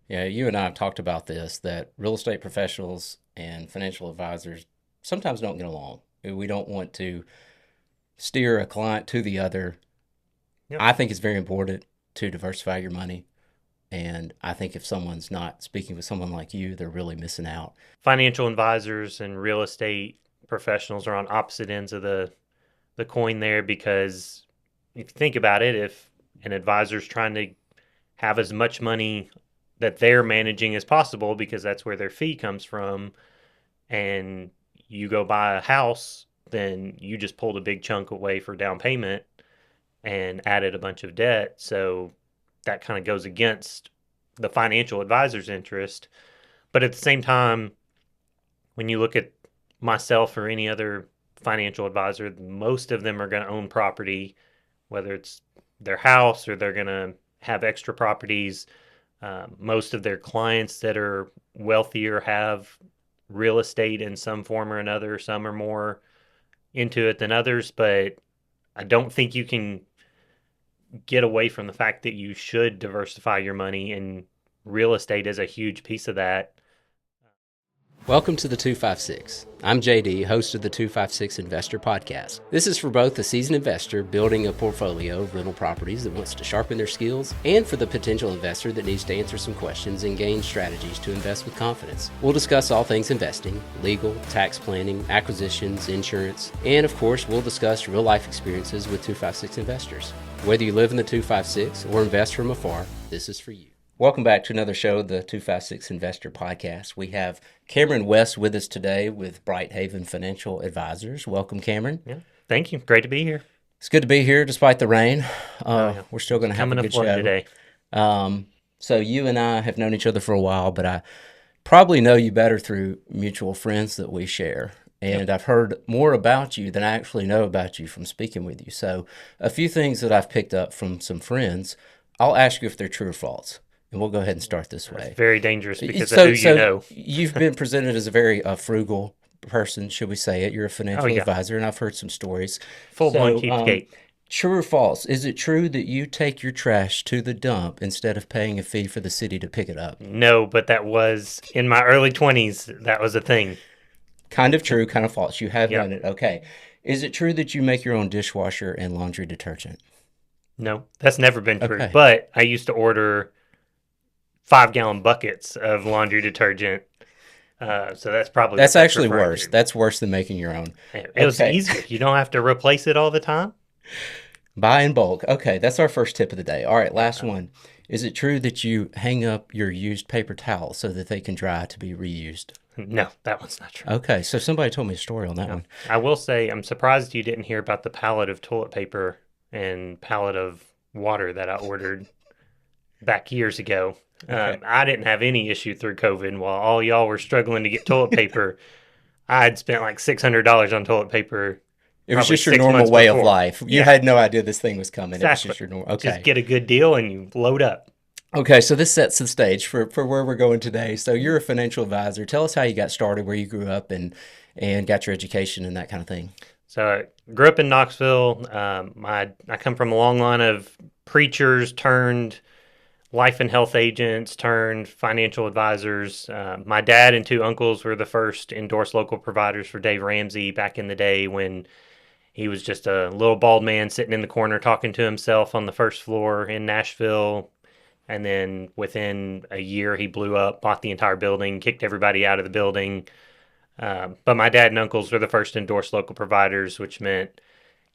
Yeah, you and I have talked about this, that real estate professionals and financial advisors sometimes don't get along. We don't want to steer a client to the other. Yep. I think it's very important to diversify your money. And I think if someone's not speaking with someone like you, they're really missing out. Financial advisors and real estate professionals are on opposite ends of the coin there because if you think about it, if an advisor's trying to have as much money that they're managing as possible because that's where their fee comes from, and you go buy a house, then you just pulled a big chunk away for down payment and added a bunch of debt. So that kind of goes against the financial advisor's interest. But at the same time, when you look at myself or any other financial advisor, most of them are going to own property, whether it's their house or they're going to have extra properties. Most of their clients that are wealthier have real estate in some form or another. Some are more into it than others, but I don't think you can get away from the fact that you should diversify your money, and real estate is a huge piece of that. Welcome to the 256. I'm JD, host of the 256 Investor Podcast. This is for both the seasoned investor building a portfolio of rental properties that wants to sharpen their skills, and for the potential investor that needs to answer some questions and gain strategies to invest with confidence. We'll discuss all things investing, legal, tax planning, acquisitions, insurance, and of course, we'll discuss real life experiences with 256 investors. Whether you live in the 256 or invest from afar, this is for you. Welcome back to another show of the 256 Investor Podcast. We have Cameron West with us today with Bright Haven Financial Advisors. Welcome, Cameron. Yeah. Thank you. Great to be here. It's good to be here despite the rain. Oh, yeah. We're still It's going to have a coming to good flood show. today. So you and I have known each other for a while, but I probably know you better through mutual friends that we share. Yep. And I've heard more about you than I actually know about you from speaking with you. So a few things that I've picked up from some friends, I'll ask you if they're true or false. And we'll go ahead and start this That's way. very dangerous because of who So you know. you've been presented as a very frugal person, should we say it? You're a Oh, financial yeah. advisor, and I've heard some stories. Full blown So, cheapskate. true or false? Is it true that you take your trash to the dump instead of paying a fee for the city to pick it up? No, but that was in my early 20s. That was a thing. Kind of true, kind of false. You have done Yep. it. Okay. Is it true that you make your own dishwasher and laundry detergent? No, that's never been true. Okay. But I used to order 5-gallon buckets of laundry detergent. So that's probably what That's that's actually referring worse. to. That's worse than making your own. It was Okay. easier. You don't have to replace it all the time. Buy in bulk. Okay, that's our first tip of the day. All right, last Uh, one. Is it true that you hang up your used paper towels so that they can dry to be reused? No, that one's not true. Okay, so somebody told me a story on that No. one. I will say I'm surprised you didn't hear about the pallet of toilet paper and pallet of water that I ordered back years ago. Okay. I didn't have any issue through COVID. While all y'all were struggling to get toilet paper, I had spent like $600 on toilet paper It was probably just your 6 months normal way of before. life. You Yeah, had no idea this thing was coming. It was exactly. just your normal. Just Okay. get a good deal and you load up. Okay, so this sets the stage for where we're going today. So you're a financial advisor. Tell us how you got started, where you grew up, and got your education and that kind of thing. So I grew up in Knoxville. I come from a long line of preachers turned life and health agents turned financial advisors. My dad and two uncles were the first endorsed local providers for Dave Ramsey back in the day when he was just a little bald man sitting in the corner talking to himself on the first floor in Nashville. And then within a year, he blew up, bought the entire building, kicked everybody out of the building. But my dad and uncles were the first endorsed local providers, which meant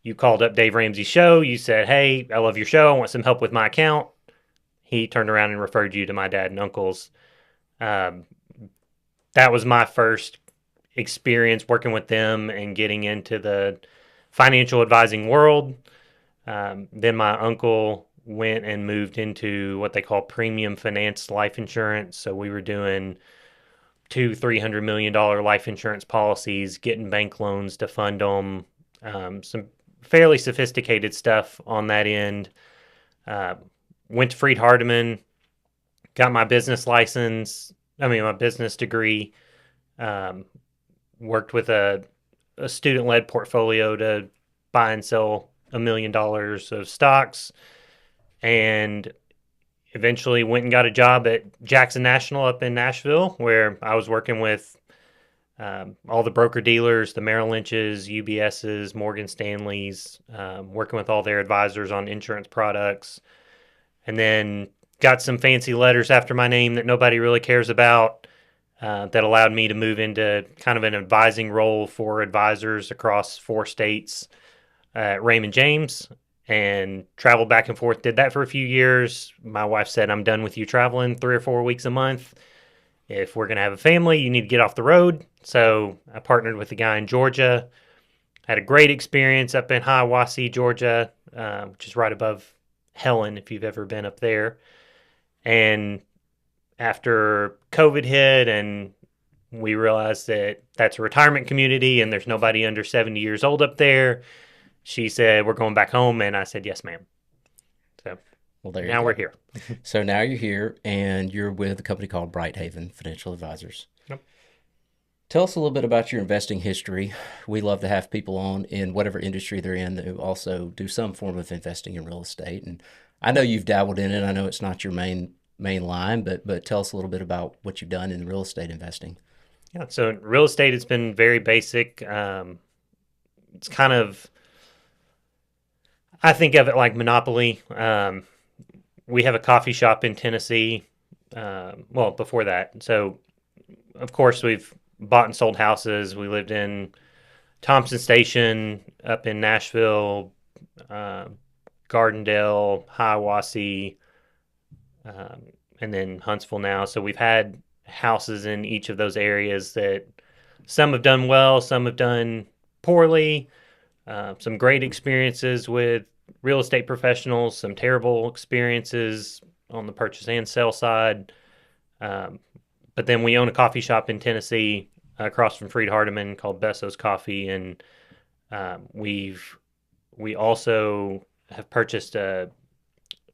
you called up Dave Ramsey's show. You said, "Hey, I love your show. I want some help with my account." He turned around and referred you to my dad and uncles. Um, that was my first experience working with them and getting into the financial advising world. Then my uncle went and moved into what they call premium finance life insurance. So we were doing $200-300 million life insurance policies, getting bank loans to fund them. Some fairly sophisticated stuff on that end. Uh, Went to Freed Hardeman, got my business license. My business degree. Um, Worked with a student led portfolio to buy and sell $1 million of stocks. And eventually went and got a job at Jackson National up in Nashville, where I was working with all the broker dealers, the Merrill Lynch's, UBS's, Morgan Stanley's, working with all their advisors on insurance products. And then got some fancy letters after my name that nobody really cares about, that allowed me to move into kind of an advising role for advisors across 4 states at Raymond James, and traveled back and forth. Did that for a few years. My wife said, I'm done with you traveling 3 or 4 weeks a month. If we're going to have a family, you need to get off the road. So I partnered with a guy in Georgia. Had a great experience up in Hiawassee, Georgia, which is right above Helen, if you've ever been up there. And after COVID hit and we realized that that's a retirement community and there's nobody under 70 years old up there, she said, we're going back home. And I said, yes, ma'am. So Well, there you now go. we're here. So now you're here and you're with a company called Brighthaven Financial Advisors. Yep. Tell us a little bit about your investing history. We love to have people on in whatever industry they're in who also do some form of investing in real estate. And I know you've dabbled in it. I know it's not your main line, but tell us a little bit about what you've done in real estate investing. Yeah. So in real estate, it's been very basic. It's kind of, I think of it like Monopoly. We have a coffee shop in Tennessee. Well, before that. So, of course, we've bought and sold houses. We lived in Thompson Station up in Nashville, Gardendale, Hiawassee, and then Huntsville now. So we've had houses in each of those areas that some have done well, some have done poorly. Some great experiences with real estate professionals, some terrible experiences on the purchase and sell side. But then we own a coffee shop in Tennessee across from Freed Hardeman called Besso's Coffee, and we also have purchased a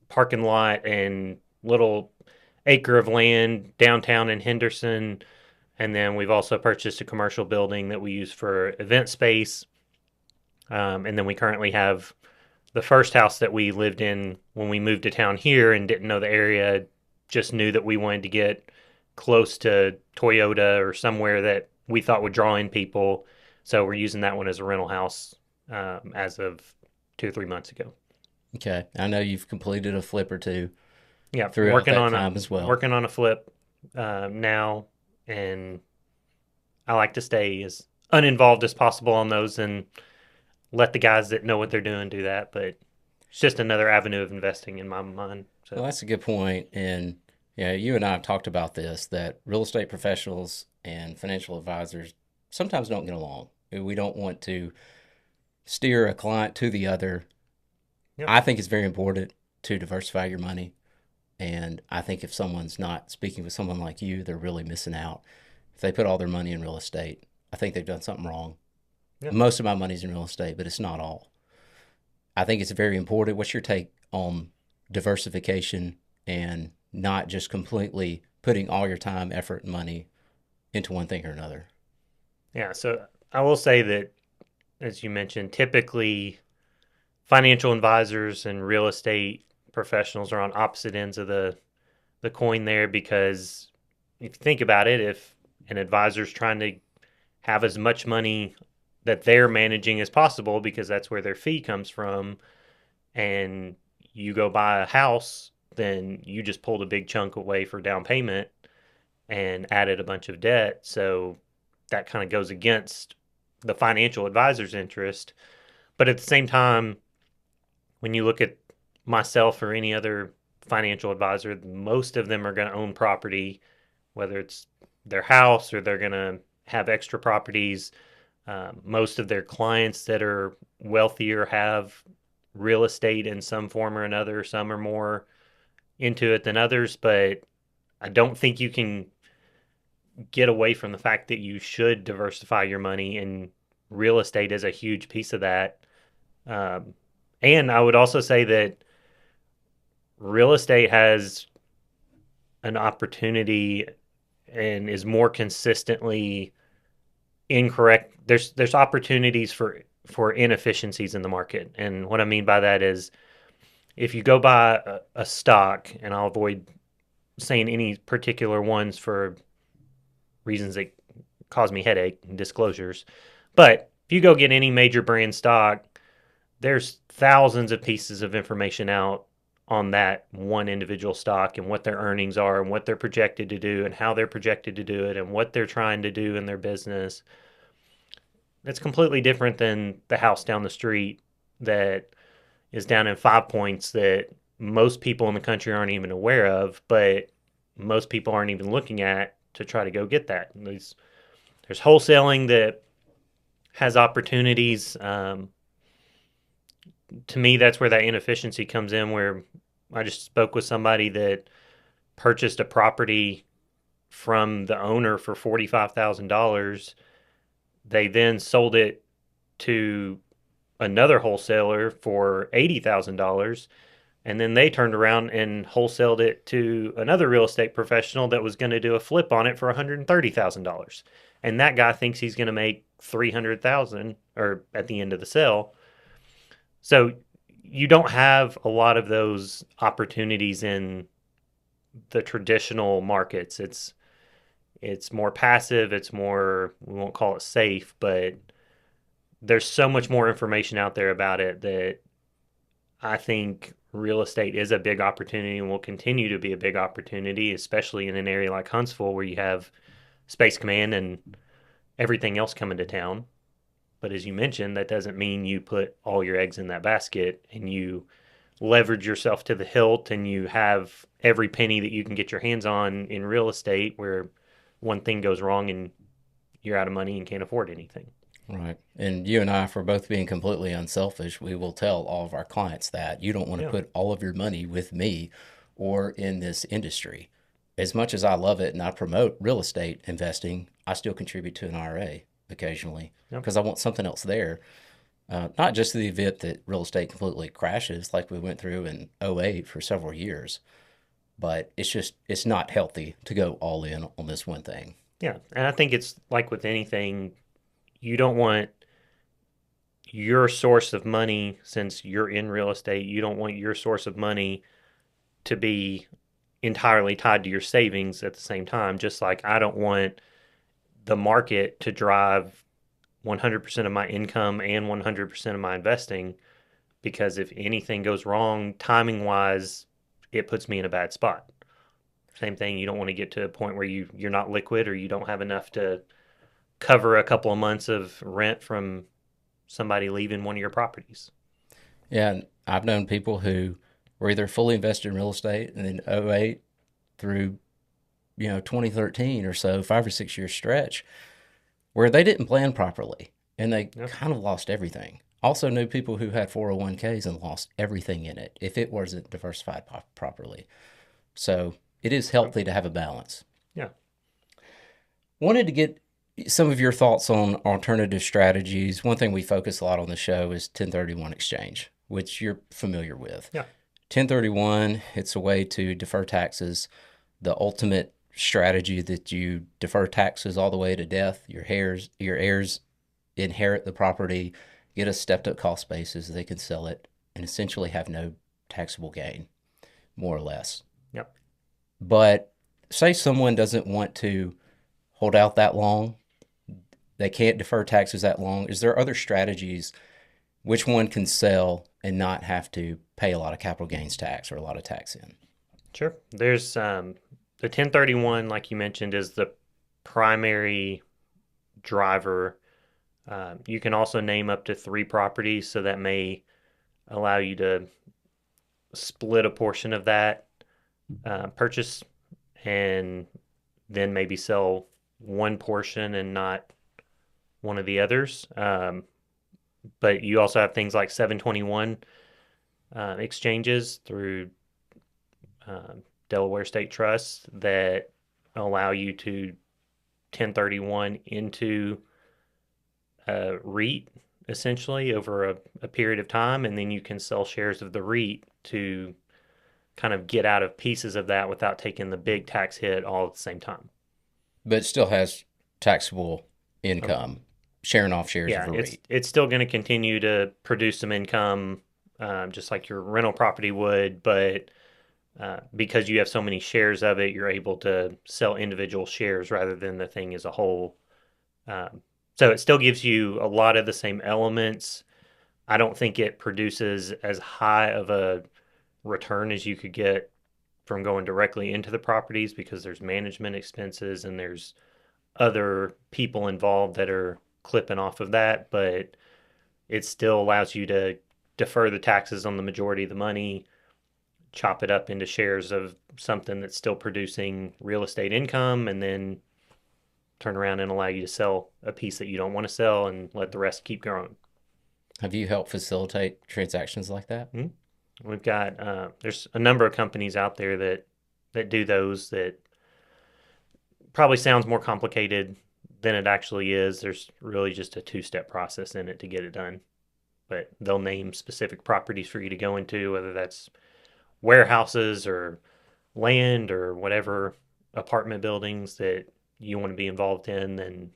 parking lot and little acre of land downtown in Henderson, and then we've also purchased a commercial building that we use for event space. And then we currently have the first house that we lived in when we moved to town here and didn't know the area, just knew that we wanted to get close to Toyota or somewhere that we thought would draw in people. So we're using that one as a rental house as of 2 or 3 months ago. Okay. I know you've completed a flip or two. Yeah, throughout that time as well. Working on a flip now, and I like to stay as uninvolved as possible on those and let the guys that know what they're doing do that. But it's just another avenue of investing in my mind. So. Well, that's a good point. And yeah, you and I have talked about this, that real estate professionals and financial advisors sometimes don't get along. We don't want to steer a client to the other. Yep. I think it's very important to diversify your money. And I think if someone's not speaking with someone like you, they're really missing out. If they put all their money in real estate, I think they've done something wrong. Yep. Most of my money's in real estate, but it's not all. I think it's very important. What's your take on diversification and not just completely putting all your time, effort, and money into one thing or another? Yeah, so I will say that, as you mentioned, typically financial advisors and real estate professionals are on opposite ends of the coin there, because if you think about it, if an advisor's trying to have as much money that they're managing as possible, because that's where their fee comes from, and you go buy a house, then you just pulled a big chunk away for down payment and added a bunch of debt. So that kind of goes against the financial advisor's interest. But at the same time, when you look at myself or any other financial advisor, most of them are going to own property, whether it's their house or they're going to have extra properties. Most of their clients that are wealthier have real estate in some form or another. Some are more into it than others, but I don't think you can get away from the fact that you should diversify your money, and real estate is a huge piece of that. And I would also say that real estate has an opportunity and is more consistently incorrect. There's opportunities for inefficiencies in the market. And what I mean by that is if you go buy a stock, and I'll avoid saying any particular ones for reasons that cause me headache and disclosures, but if you go get any major brand stock, there's thousands of pieces of information out on that one individual stock and what their earnings are and what they're projected to do and how they're projected to do it and what they're trying to do in their business. It's completely different than the house down the street that is down in 5 Points that most people in the country aren't even aware of, but most people aren't even looking at to try to go get that. There's wholesaling that has opportunities. To me, that's where that inefficiency comes in. Where I just spoke with somebody that purchased a property from the owner for $45,000. They then sold it to another wholesaler for $80,000. And then they turned around and wholesaled it to another real estate professional that was going to do a flip on it for $130,000. And that guy thinks he's going to make $300,000 or at the end of the sale. So you don't have a lot of those opportunities in the traditional markets. It's more passive, it's more, we won't call it safe, but there's so much more information out there about it that I think real estate is a big opportunity and will continue to be a big opportunity, especially in an area like Huntsville where you have Space Command and everything else coming to town. But as you mentioned, that doesn't mean you put all your eggs in that basket and you leverage yourself to the hilt and you have every penny that you can get your hands on in real estate where one thing goes wrong and you're out of money and can't afford anything. Right. And you and I, for both being completely unselfish, we will tell all of our clients that you don't want to Yeah. put all of your money with me or in this industry. As much as I love it and I promote real estate investing, I still contribute to an IRA occasionally Yep. because I want something else there. Not just the event that real estate completely crashes like we went through in '08 for several years, but it's not healthy to go all in on this one thing. Yeah. And I think it's like with anything, you don't want your source of money, since you're in real estate, you don't want your source of money to be entirely tied to your savings at the same time. Just like I don't want the market to drive 100% of my income and 100% of my investing, because if anything goes wrong timing wise, it puts me in a bad spot. Same thing, you don't want to get to a point where you're not liquid or you don't have enough to cover a couple of months of rent from somebody leaving one of your properties. Yeah, and I've known people who were either fully invested in real estate and in '08 through 2013 or so, 5 or 6 year stretch where they didn't plan properly and they Yeah. kind of lost everything. Also knew people who had 401ks and lost everything in it if it wasn't diversified properly. So it is healthy to have a balance. Yeah. Wanted to get some of your thoughts on alternative strategies. One thing we focus a lot on the show is 1031 exchange, which you're familiar with. Yeah. 1031, it's a way to defer taxes. The ultimate strategy that you defer taxes all the way to death. Your heirs inherit the property, get a stepped up cost basis, they can sell it, and essentially have no taxable gain, more or less. Yep. But say someone doesn't want to hold out that long, they can't defer taxes that long. Is there other strategies which one can sell and not have to pay a lot of capital gains tax or a lot of tax in? Sure. There's the 1031, like you mentioned, is the primary driver. You can also name up to 3 properties, so that may allow you to split a portion of that purchase and then maybe sell one portion and not one of the others. But you also have things like 721 exchanges through Delaware State Trusts that allow you to 1031 into a REIT essentially over a period of time, and then you can sell shares of the REIT to kind of get out of pieces of that without taking the big tax hit all at the same time. But it still has taxable income, sharing off shares Yeah, of a REIT. it's still going to continue to produce some income just like your rental property would, but because you have so many shares of it, you're able to sell individual shares rather than the thing as a whole. Um, so it still gives you a lot of the same elements. I don't think it produces as high of a return as you could get from going directly into the properties because there's management expenses and there's other people involved that are clipping off of that, but it still allows you to defer the taxes on the majority of the money, chop it up into shares of something that's still producing real estate income, and then turn around and allow you to sell a piece that you don't want to sell and let the rest keep growing. Have you helped facilitate transactions like that? Mhm. We've got there's a number of companies out there that do those that probably sounds more complicated than it actually is. There's really just a two-step process in it to get it done. But they'll name specific properties for you to go into, whether that's warehouses or land or whatever apartment buildings that you want to be involved in, then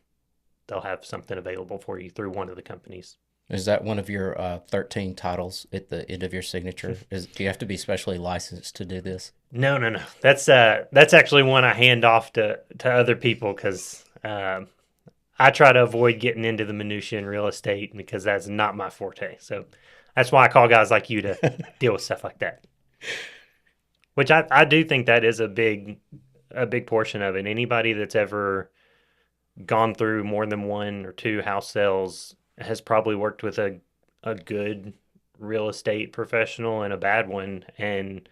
they'll have something available for you through one of the companies. Is that one of your 13 titles at the end of your signature? Do you have to be specially licensed to do this? No, no, no. That's actually one I hand off to other people because I try to avoid getting into the minutia in real estate because that's not my forte. So that's why I call guys like you to deal with stuff like that. Which I do think that is a big portion of it. Anybody that's ever gone through more than one or two house sales has probably worked with a good real estate professional and a bad one. And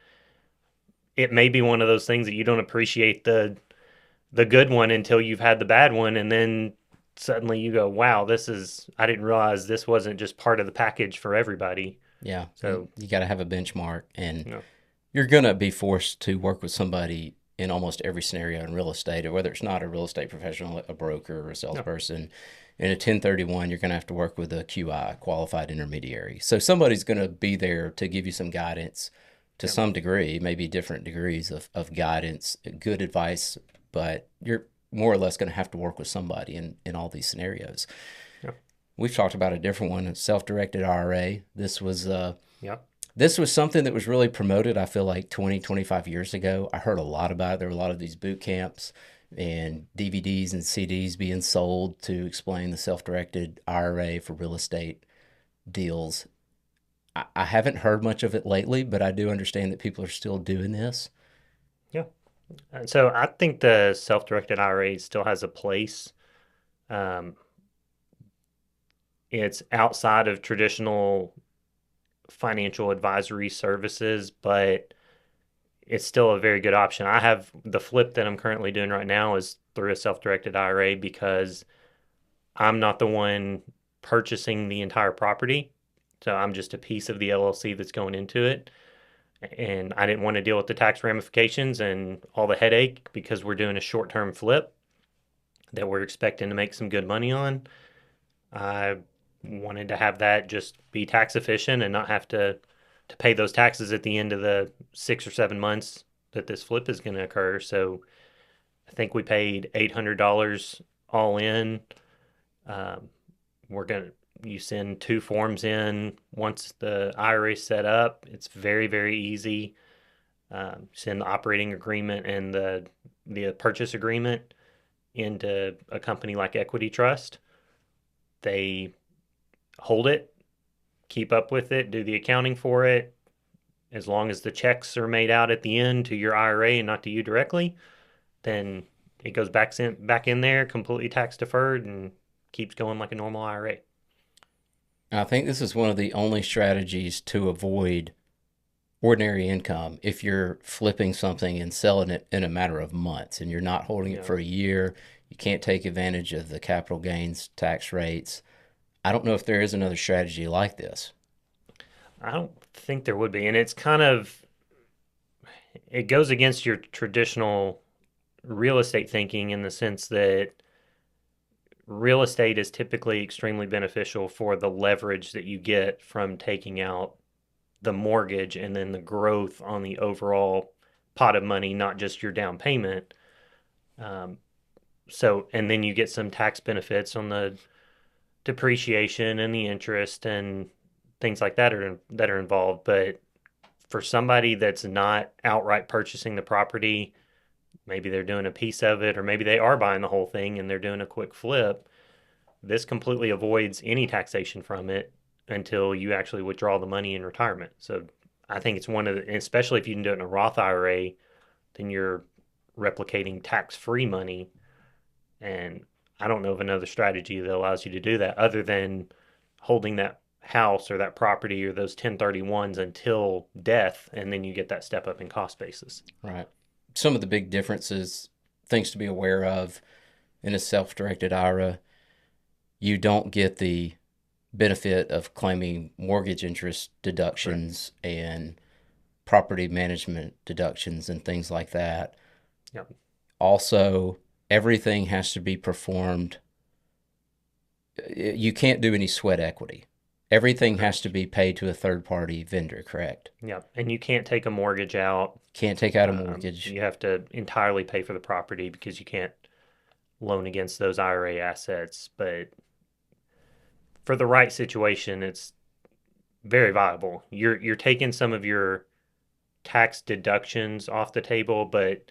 it may be one of those things that you don't appreciate the good one until you've had the bad one, and then suddenly you go, wow, I didn't realize this wasn't just part of the package for everybody. Yeah. So you got to have a benchmark, and you know, you're going to be forced to work with somebody in almost every scenario in real estate, or whether it's not a real estate professional, a broker or a no, salesperson. In a 1031, you're going to have to work with a QI, qualified intermediary. So somebody's going to be there to give you some guidance to yeah, some degree, maybe different degrees of guidance, good advice, but you're more or less going to have to work with somebody in all these scenarios. yeah, We've talked about a different one, a self-directed IRA. yeah, This was something that was really promoted, I feel like 20, 25 years ago. I heard a lot about it. There were a lot of these boot camps and DVDs and CDs being sold to explain the self-directed IRA for real estate deals. I haven't heard much of it lately, but I do understand that people are still doing this. yeah. And so I think the self-directed IRA still has a place. Um, it's outside of traditional financial advisory services, but it's still a very good option. I have the flip that I'm currently doing right now is through a self-directed IRA because I'm not the one purchasing the entire property. So I'm just a piece of the LLC that's going into it. And I didn't want to deal with the tax ramifications and all the headache because we're doing a short-term flip that we're expecting to make some good money on. I wanted to have that just be tax efficient and not have to pay those taxes at the end of the 6 or 7 months that this flip is going to occur. So I think we paid $800 all in. Um, we're going to you send two forms in once the IRA is set up. It's very, very easy. Send the operating agreement and the purchase agreement into a company like Equity Trust. They hold it, keep up with it, do the accounting for it. As long as the checks are made out at the end to your IRA and not to you directly, then it goes back in there completely tax deferred and keeps going like a normal IRA. I think this is one of the only strategies to avoid ordinary income if you're flipping something and selling it in a matter of months and you're not holding it Yeah. for a year. You can't take advantage of the capital gains tax rates. I don't know if there is another strategy like this. I don't think there would be. And it's kind of, it goes against your traditional real estate thinking in the sense that real estate is typically extremely beneficial for the leverage that you get from taking out the mortgage and then the growth on the overall pot of money, not just your down payment. Um, and then you get some tax benefits on the depreciation and the interest and things like that are involved. But for somebody that's not outright purchasing the property, maybe they're doing a piece of it, or maybe they are buying the whole thing and they're doing a quick flip. This completely avoids any taxation from it until you actually withdraw the money in retirement. So I think it's one of the, especially if you can do it in a Roth IRA, then you're replicating tax-free money. And I don't know of another strategy that allows you to do that other than holding that house or that property or those 1031s until death, and then you get that step up in cost basis. Right. Some of the big differences, things to be aware of in a self-directed IRA, you don't get the benefit of claiming mortgage interest deductions and property management deductions and things like that. Yep. Also, everything has to be performed. You can't do any sweat equity. Everything has to be paid to a third-party vendor, correct? Yep. And you can't take a mortgage out. Can't take out a mortgage. You have to entirely pay for the property because you can't loan against those IRA assets. But for the right situation, it's very viable. You're taking some of your tax deductions off the table, but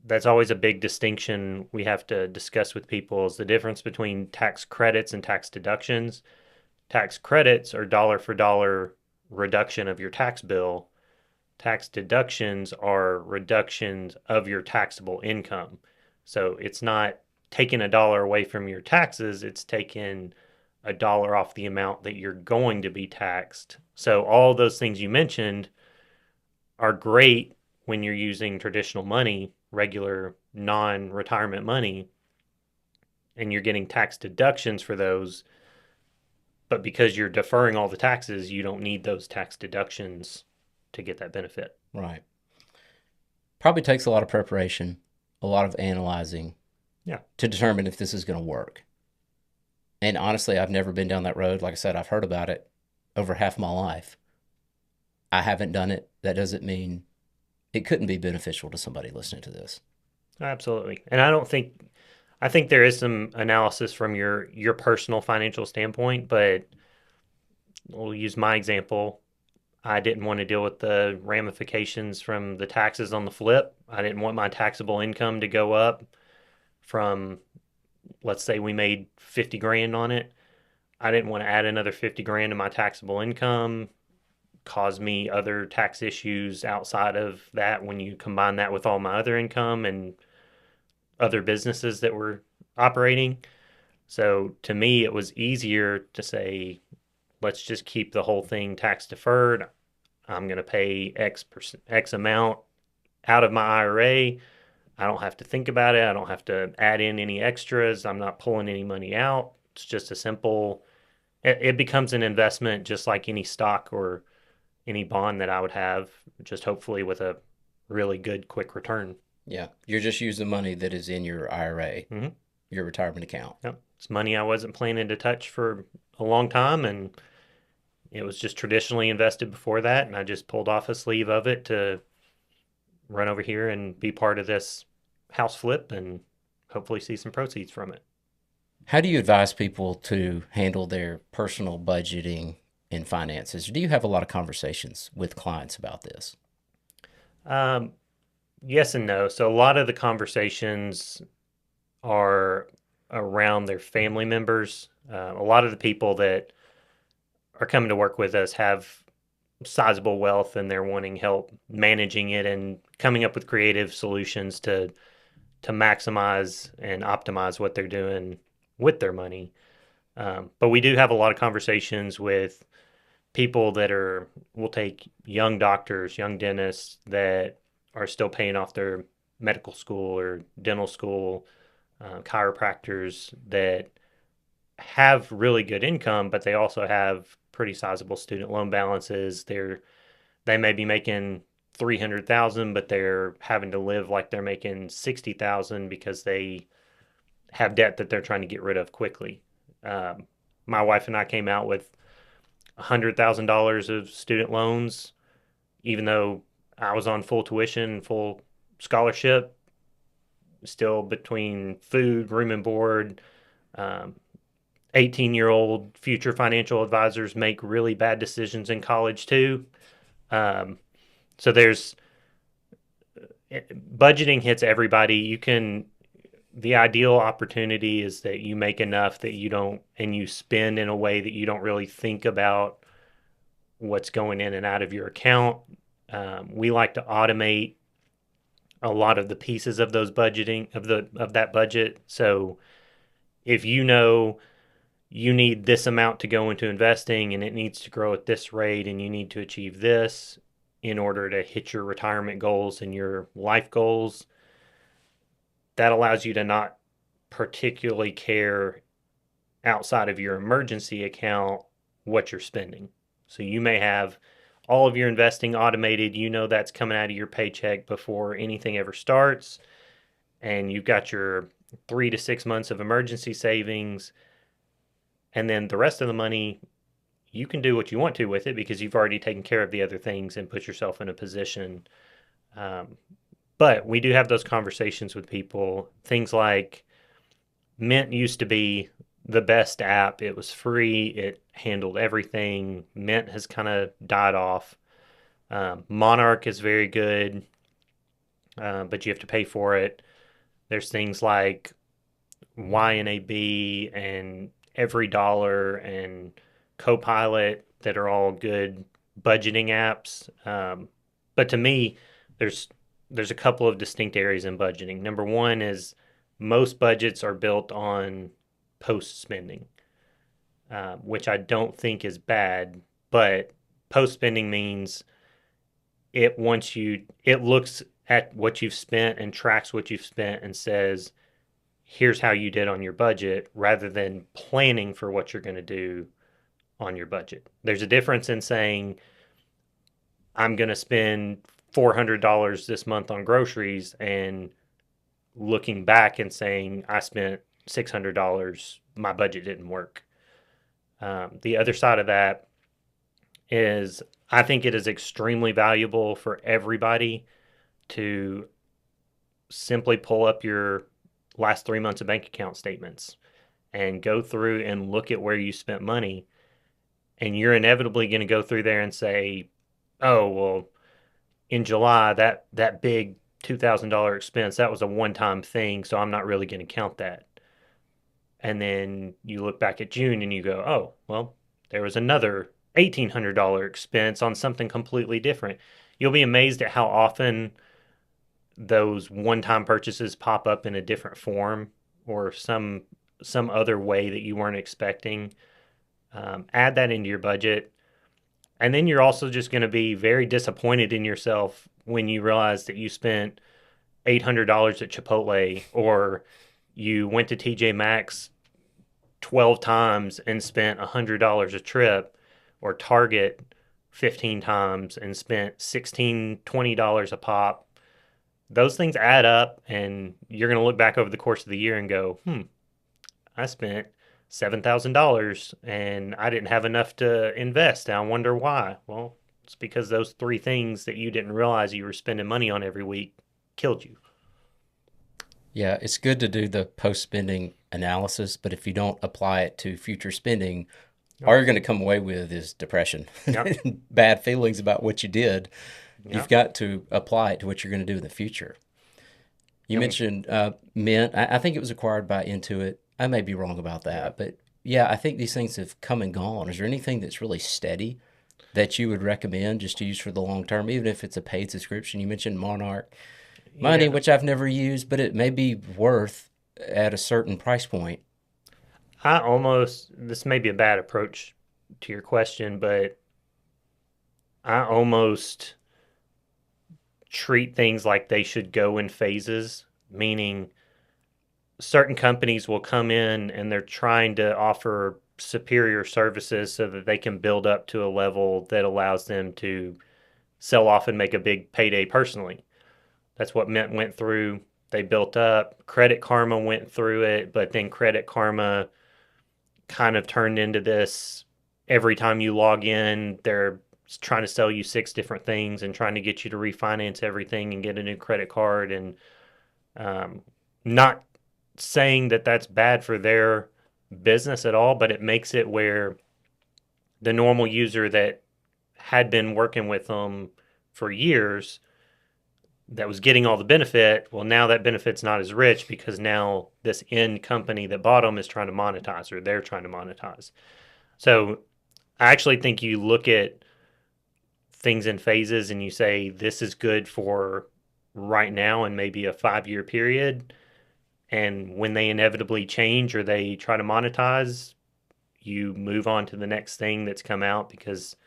that's always a big distinction we have to discuss with people is the difference between tax credits and tax deductions. Tax credits are dollar for dollar reduction of your tax bill. Tax deductions are reductions of your taxable income. So it's not taking $1 away from your taxes, it's taking $1 off the amount that you're going to be taxed. So all those things you mentioned are great when you're using traditional money, regular non-retirement money, and you're getting tax deductions for those. But because you're deferring all the taxes, you don't need those tax deductions to get that benefit. Right. Probably takes a lot of preparation, a lot of analyzing, to determine if this is going to work. And honestly, I've never been down that road. Like I said, I've heard about it over half my life. I haven't done it. That doesn't mean it couldn't be beneficial to somebody listening to this. Absolutely. And I think there is some analysis from your personal financial standpoint, but we'll use my example. I didn't want to deal with the ramifications from the taxes on the flip. I didn't want my taxable income to go up from, let's say we made 50 grand on it. I didn't want to add another 50 grand to my taxable income, cause me other tax issues outside of that when you combine that with all my other income and other businesses that were operating. So to me, it was easier to say, let's just keep the whole thing tax deferred. I'm going to pay X amount out of my IRA. I don't have to think about it. I don't have to add in any extras. I'm not pulling any money out. It's just a simple, it becomes an investment just like any stock or any bond that I would have, just hopefully with a really good quick return. Yeah. You're just using money that is in your IRA, your retirement account. Yep. It's money I wasn't planning to touch for a long time, and it was just traditionally invested before that, and I just pulled off a sleeve of it to run over here and be part of this house flip and hopefully see some proceeds from it. How do you advise people to handle their personal budgeting and finances? Do you have a lot of conversations with clients about this? Yes and no. So a lot of the conversations are around their family members. A lot of the people that are coming to work with us have sizable wealth and they're wanting help managing it and coming up with creative solutions to maximize and optimize what they're doing with their money. But we do have a lot of conversations with people that we'll take young doctors, young dentists that are still paying off their medical school or dental school, chiropractors that have really good income, but they also have pretty sizable student loan balances. They may be making 300,000, but they're having to live like they're making 60,000 because they have debt that they're trying to get rid of quickly. My wife and I came out with $100,000 of student loans, even though I was on full tuition, full scholarship, still between food, room and board, 18-year-old future financial advisors make really bad decisions in college too. Um, so there's budgeting hits everybody. The ideal opportunity is that you make enough that you don't, and you spend in a way that you don't really think about what's going in and out of your account. We like to automate a lot of the pieces of those budgeting of that budget. So if you know you need this amount to go into investing and it needs to grow at this rate and you need to achieve this in order to hit your retirement goals and your life goals, that allows you to not particularly care outside of your emergency account what you're spending. So you may have all of your investing automated, you know that's coming out of your paycheck before anything ever starts, and you've got your 3 to 6 months of emergency savings, and then the rest of the money you can do what you want to with it because you've already taken care of the other things and put yourself in a position. Um, but we do have those conversations with people. Things like Mint used to be the best app. It was free. It handled everything. Mint has kind of died off. Monarch is very good, but you have to pay for it. There's things like YNAB and Every Dollar and Copilot that are all good budgeting apps. But to me, there's there's a couple of distinct areas in budgeting. Number one is most budgets are built on post spending, which I don't think is bad. But post spending means it looks at what you've spent and tracks what you've spent and says, here's how you did on your budget, rather than planning for what you're going to do on your budget. There's a difference in saying, I'm going to spend $400 this month on groceries, and looking back and saying, I spent $600, my budget didn't work. The other side of that is I think it is extremely valuable for everybody to simply pull up your last 3 months of bank account statements and go through and look at where you spent money. And you're inevitably going to go through there and say, oh, well, in July, that big $2,000 expense, that was a one-time thing, so I'm not really going to count that. And then you look back at June and you go, oh, well, there was another $1,800 expense on something completely different. You'll be amazed at how often those one-time purchases pop up in a different form or some other way that you weren't expecting. Add that into your budget. And then you're also just going to be very disappointed in yourself when you realize that you spent $800 at Chipotle, or you went to TJ Maxx 12 times and spent $100 a trip, or Target 15 times and spent $16-20 a pop. Those things add up, and you're going to look back over the course of the year and go, I spent $7,000 and I didn't have enough to invest. I wonder why. Well, it's because those three things that you didn't realize you were spending money on every week killed you. Yeah, it's good to do the post spending analysis, but if you don't apply it to future spending, all you're going to come away with is depression, Yep. bad feelings about what you did. You've Yep. got to apply it to what you're going to do in the future. You mentioned Mint. I think it was acquired by Intuit. I may be wrong about that, but yeah, I think these things have come and gone. Is there anything that's really steady that you would recommend just to use for the long term, even if it's a paid subscription? You mentioned Monarch Money, Yeah. which I've never used, but it may be worth at a certain price point. This may be a bad approach to your question, but I almost treat things like they should go in phases, meaning certain companies will come in and they're trying to offer superior services so that they can build up to a level that allows them to sell off and make a big payday personally. That's what Mint went through. They built up. Credit Karma went through it, but then Credit Karma kind of turned into this, every time you log in, they're trying to sell you six different things and trying to get you to refinance everything and get a new credit card. And not saying that that's bad for their business at all, but it makes it where the normal user that had been working with them for years that was getting all the benefit, well, now that benefit's not as rich because now this end company that bought them is trying to monetize, or they're trying to monetize. So I actually think you look at things in phases and you say, this is good for right now and maybe a 5 year period. And when they inevitably change or they try to monetize, you move on to the next thing that's come out because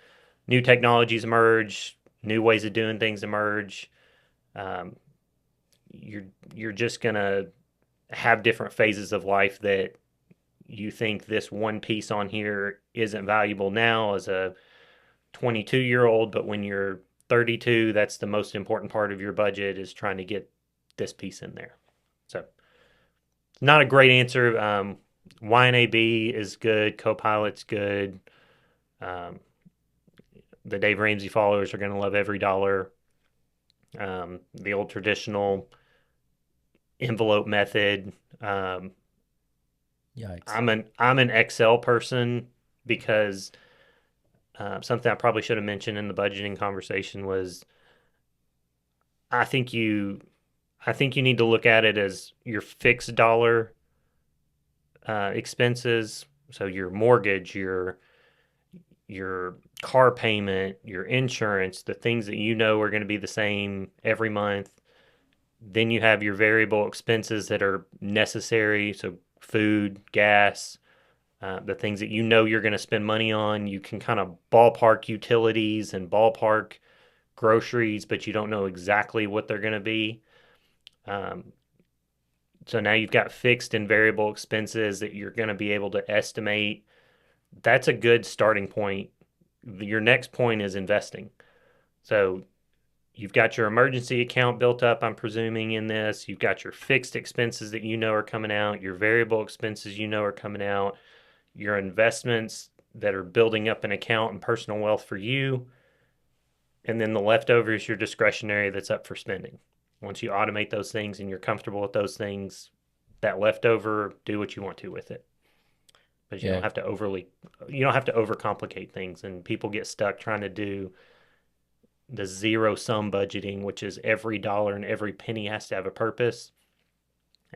new technologies emerge, new ways of doing things emerge. Um, you're you're just gonna have different phases of life that you think this one piece on here isn't valuable now as a 22-year-old, but when you're 32, that's the most important part of your budget is trying to get this piece in there. So, not a great answer. YNAB is good. Copilot's good. Um, the Dave Ramsey followers are going to love every dollar. The old traditional envelope method. Um, Yikes. I'm an Excel person because something I probably should have mentioned in the budgeting conversation was I think you I think you need to look at it as your fixed dollar expenses. So your mortgage, your car payment, your insurance, the things that you know are going to be the same every month. Then you have your variable expenses that are necessary, so food, gas, the things that you know you're going to spend money on. You can kind of ballpark utilities and ballpark groceries, but you don't know exactly what they're going to be. Um, so now you've got fixed and variable expenses that you're going to be able to estimate. That's a good starting point. Your next point is investing. So you've got your emergency account built up, I'm presuming, in this. You've got your fixed expenses that you know are coming out, your variable expenses you know are coming out, your investments that are building up an account and personal wealth for you. And then the leftover is your discretionary that's up for spending. Once you automate those things and you're comfortable with those things, that leftover, do what you want to with it. But Yeah. you don't have to overcomplicate things. And people get stuck trying to do the zero sum budgeting, which is every dollar and every penny has to have a purpose.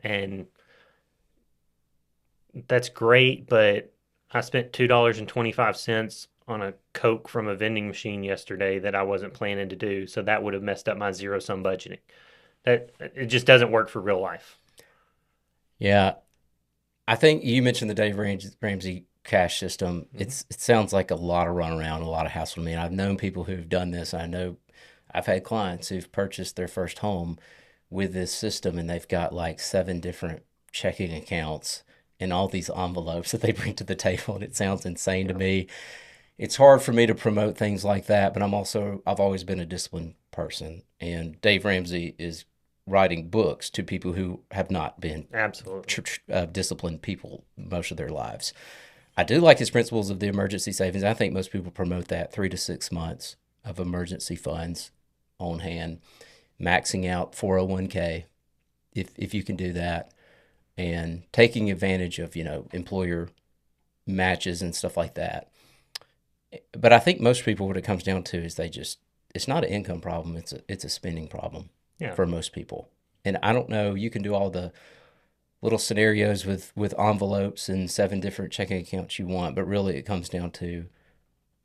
And that's great, but I spent $2.25 on a Coke from a vending machine yesterday that I wasn't planning to do. So that would have messed up my zero sum budgeting. That it just doesn't work for real life. Yeah. I think you mentioned the Ramsey cash system. Mm-hmm. It sounds like a lot of runaround, a lot of hassle to me. And I've known people who've done this. I know I've had clients who've purchased their first home with this system and they've got like 7 different checking accounts and all these envelopes that they bring to the table. And it sounds insane to Yeah. me. It's hard for me to promote things like that, but I've always been a disciplined person. And Dave Ramsey is writing books to people who have not been Absolutely. disciplined people most of their lives. I do like his principles of the emergency savings. I think most people promote that 3 to 6 months of emergency funds on hand, maxing out 401k if you can do that, and taking advantage of employer matches and stuff like that. But I think most people, what it comes down to is it's not an income problem. It's a spending problem Yeah. for most people. And I don't know, you can do all the little scenarios with envelopes and 7 different checking accounts you want, but really it comes down to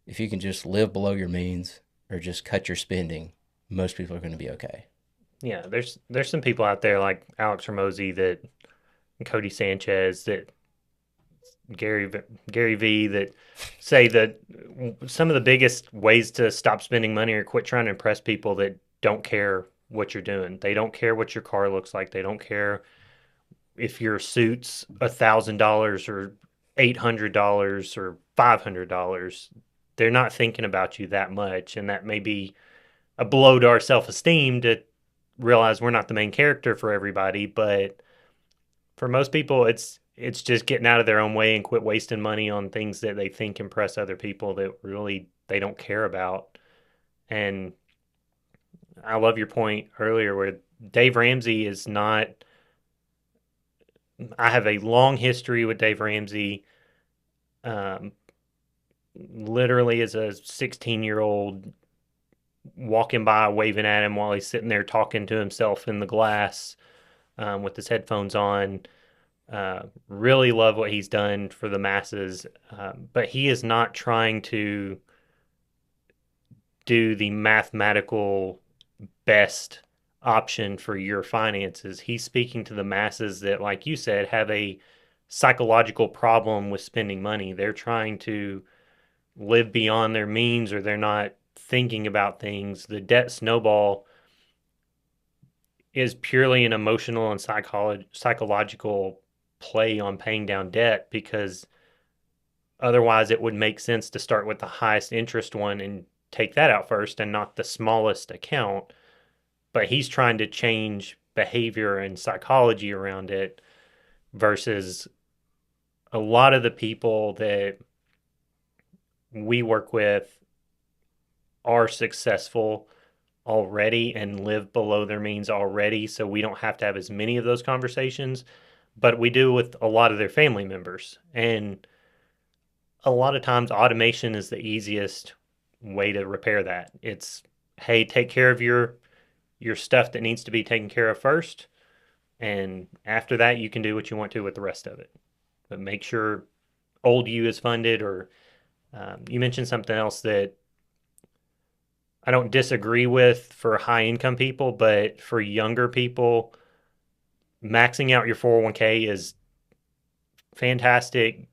if you can just live below your means or just cut your spending, most people are going to be okay. Yeah. There's some people out there like Alex Ramosi that Cody Sanchez that Gary Gary V that say that some of the biggest ways to stop spending money or quit trying to impress people that don't care what you're doing. They don't care what your car looks like. They don't care if your suit's $1,000 or $800 or $500. They're not thinking about you that much, and that may be a blow to our self-esteem to realize we're not the main character for everybody. But for most people, it's just getting out of their own way and quit wasting money on things that they think impress other people that really they don't care about. And I love your point earlier where Dave Ramsey is not I have a long history with Dave Ramsey. Um, Literally, as a 16-year-old, walking by, waving at him while he's sitting there talking to himself in the glass with his headphones on. Really love what he's done for the masses, but he is not trying to do the mathematical best option for your finances. He's speaking to the masses that, like you said, have a psychological problem with spending money. They're trying to live beyond their means, or they're not thinking about things. The debt snowball is purely an emotional and psychological play on paying down debt, because otherwise it would make sense to start with the highest interest one and take that out first and not the smallest account. But he's trying to change behavior and psychology around it, versus a lot of the people that we work with are successful already and live below their means already. So we don't have to have as many of those conversations, but we do with a lot of their family members. And a lot of times automation is the easiest way to repair that. It's, hey, take care of your stuff that needs to be taken care of first, and after that you can do what you want to with the rest of it. But make sure old you is funded. Or you mentioned something else that I don't disagree with for high income people, but for younger people, maxing out your 401k is fantastic.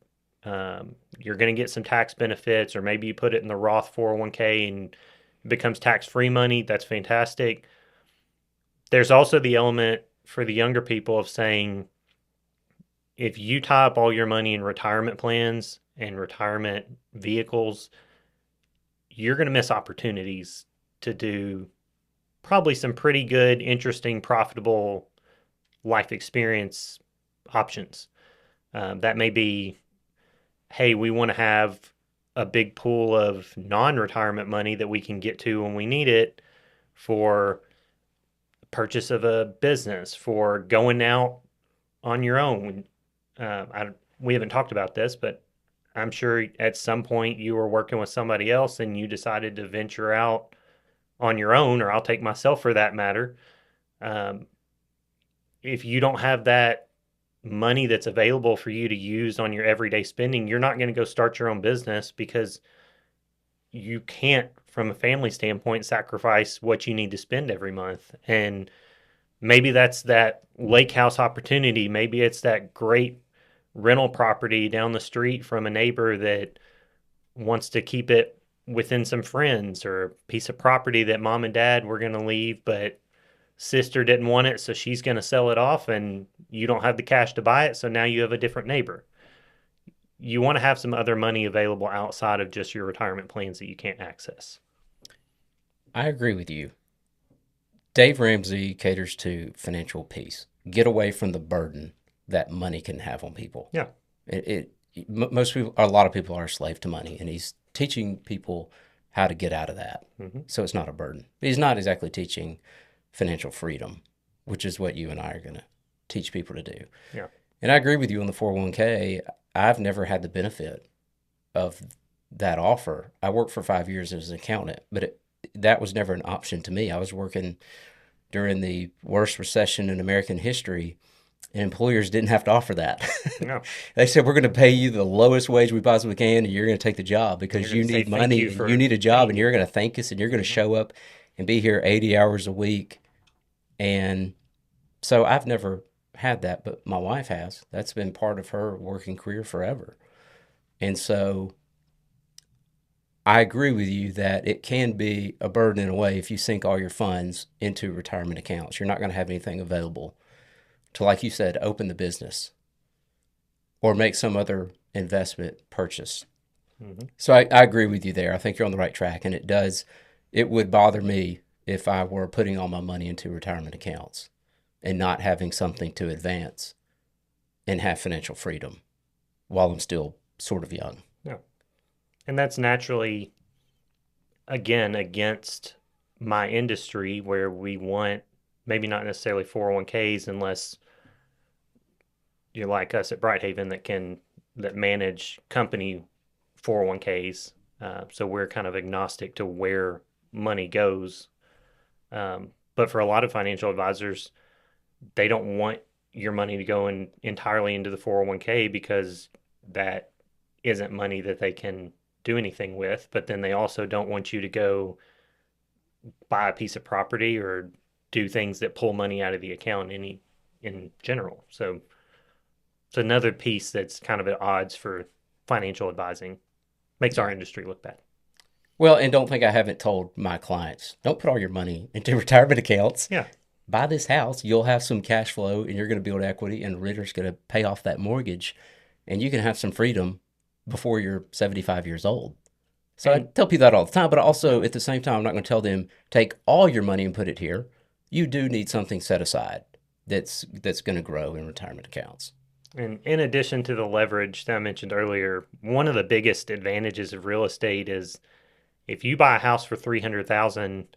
You're going to get some tax benefits, or maybe you put it in the Roth 401k and it becomes tax free money. That's fantastic. There's also the element for the younger people of saying, if you tie up all your money in retirement plans and retirement vehicles, you're going to miss opportunities to do probably some pretty good, interesting, profitable life experience options. That may be, hey, we want to have a big pool of non-retirement money that we can get to when we need it, for purchase of a business, for going out on your own. We haven't talked about this, but I'm sure at some point you were working with somebody else and you decided to venture out on your own, or I'll take myself for that matter. Um, if you don't have that money that's available for you to use on your everyday spending, you're not going to go start your own business, because you can't, from a family standpoint, sacrifice what you need to spend every month. And maybe that's that lake house opportunity. Maybe it's that great rental property down the street from a neighbor that wants to keep it within some friends, or a piece of property that mom and dad were going to leave, but sister didn't want it, so she's going to sell it off, and you don't have the cash to buy it, so now you have a different neighbor. You want to have some other money available outside of just your retirement plans that you can't access. I agree with you. Dave Ramsey caters to financial peace. Get away from the burden that money can have on people. Yeah. Most people, a lot of people are a slave to money, and he's teaching people how to get out of that. So it's not a burden. But he's not exactly teaching financial freedom, which is what you and I are going to teach people to do. Yeah. And I agree with you on the 401k. I've never had the benefit of that offer. I worked for 5 years as an accountant, but that was never an option to me. I was working during the worst recession in American history, and employers didn't have to offer that. No. They said, we're going to pay you the lowest wage we possibly can, and you're going to take the job because you need money and you need a job, and you're going to thank us, and you're going to show up and be here 80 hours a week. And so I've never had that, but my wife has. That's been part of her working career forever. And so I agree with you that it can be a burden in a way if you sink all your funds into retirement accounts. You're not going to have anything available to, like you said, open the business or make some other investment purchase. So I agree with you there. I think you're on the right track, and it would bother me if I were putting all my money into retirement accounts and not having something to advance and have financial freedom while I'm still sort of young. Yeah. And that's naturally, again, against my industry, where we want maybe not necessarily 401ks unless you're like us at Brighthaven that manage company 401ks. So we're kind of agnostic to where money goes. But for a lot of financial advisors, they don't want your money to go entirely into the 401k because that isn't money that they can do anything with. But then they also don't want you to go buy a piece of property or do things that pull money out of the account in general. So it's another piece that's kind of at odds for financial advising. Makes our Yeah. industry look bad. Well, and don't think I haven't told my clients, don't put all your money into retirement accounts. Yeah. Buy this house, you'll have some cash flow and you're going to build equity and the renter's going to pay off that mortgage and you can have some freedom before you're 75 years old. So I And tell people that all the time, but also at the same time, I'm not going to tell them take all your money and put it here. You do need something set aside that's going to grow in retirement accounts. and in addition to the leverage that I mentioned earlier, one of the biggest advantages of real estate is if you buy a house for 300,000,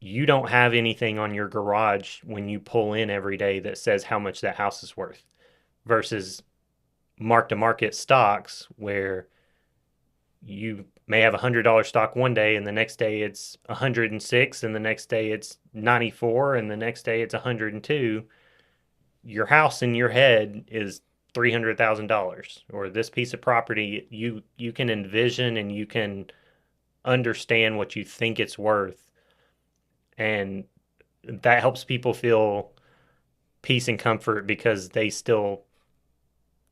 you don't have anything on your garage when you pull in every day that says how much that house is worth versus mark to market stocks where you may have $100 stock one day and the next day it's 106 and the next day it's 94 and the next day it's 102. Your house in your head is $300,000 or this piece of property you can envision and you can understand what you think it's worth, and that helps people feel peace and comfort because they still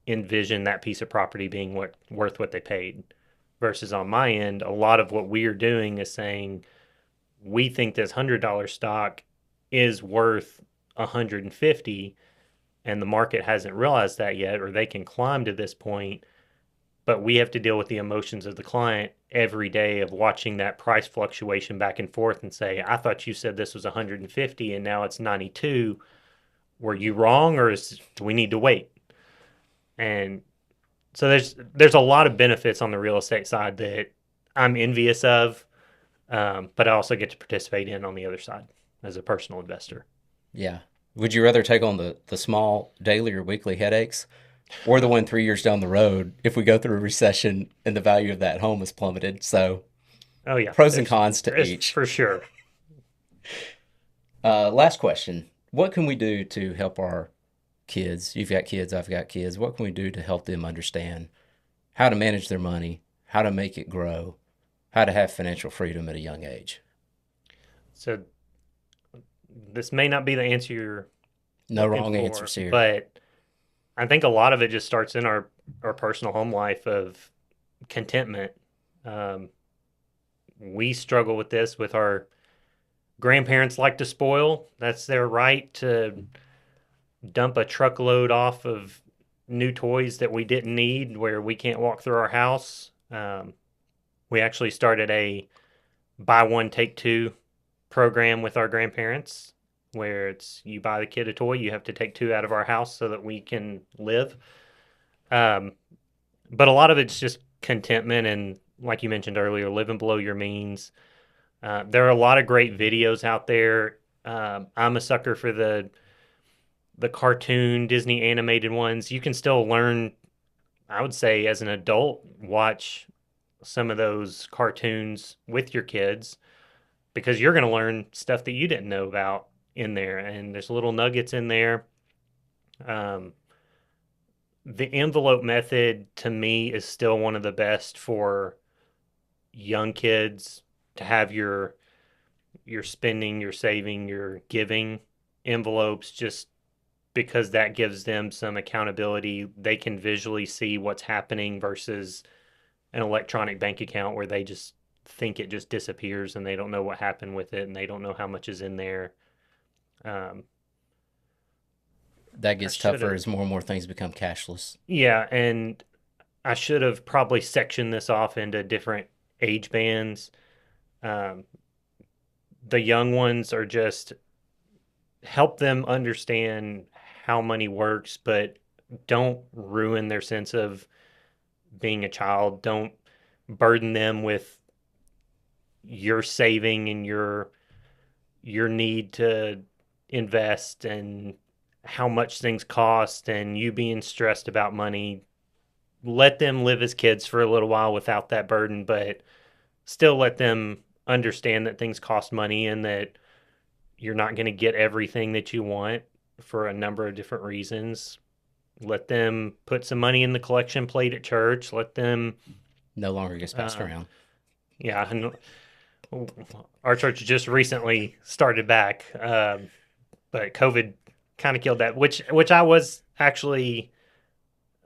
envision that piece of property being worth what they paid. Versus on my end, a lot of what we are doing is saying we think this $100 stock is worth 150, and the market hasn't realized that yet, or they can climb to this point. But we have to deal with the emotions of the client every day of watching that price fluctuation back and forth and say, I thought you said this was 150 and now it's 92. Were you wrong, or do we need to wait? And so there's a lot of benefits on the real estate side that I'm envious of, but I also get to participate in on the other side as a personal investor. Yeah. Would you rather take on the small daily or weekly headaches or the one 3 years down the road if we go through a recession and the value of that home is plummeted? So Oh yeah, pros and cons to there's each. for sure. Last question. What can we do to help our kids? You've got kids, I've got kids. What can we do to help them understand how to manage their money, how to make it grow, how to have financial freedom at a young age? So this may not be the answer you're No looking wrong for, answers here. but I think a lot of it just starts in our personal home life of contentment. Um, we struggle with this with our grandparents like to spoil. That's their right to dump a truckload off of new toys that we didn't need where we can't walk through our house. We actually started a buy one, take two program with our grandparents where it's you buy the kid a toy, you have to take two out of our house so that we can live. Um, but a lot of it's just contentment and, like you mentioned earlier, living below your means. There are a lot of great videos out there. I'm a sucker for the cartoon Disney animated ones. You can still learn, I would say, as an adult, watch some of those cartoons with your kids because you're going to learn stuff that you didn't know about in there. And there's little nuggets in there. Um, the envelope method to me is still one of the best for young kids to have your spending, your saving, your giving envelopes just because that gives them some accountability. They can visually see what's happening versus an electronic bank account where they just think it just disappears and they don't know what happened with it and they don't know how much is in there. Um, That I gets should tougher have, as more and more things become cashless. yeah, and I should have probably sectioned this off into different age bands. Um, the young ones are just help them understand how money works, but don't ruin their sense of being a child. Don't burden them with your saving and your need to invest and how much things cost and you being stressed about money. Let them live as kids for a little while without that burden, but still let them understand that things cost money and that you're not going to get everything that you want for a number of different reasons. Let them put some money in the collection plate at church. Let them, No longer gets passed uh, around. yeah, our church just recently started back, but COVID kind of killed that, which I was actually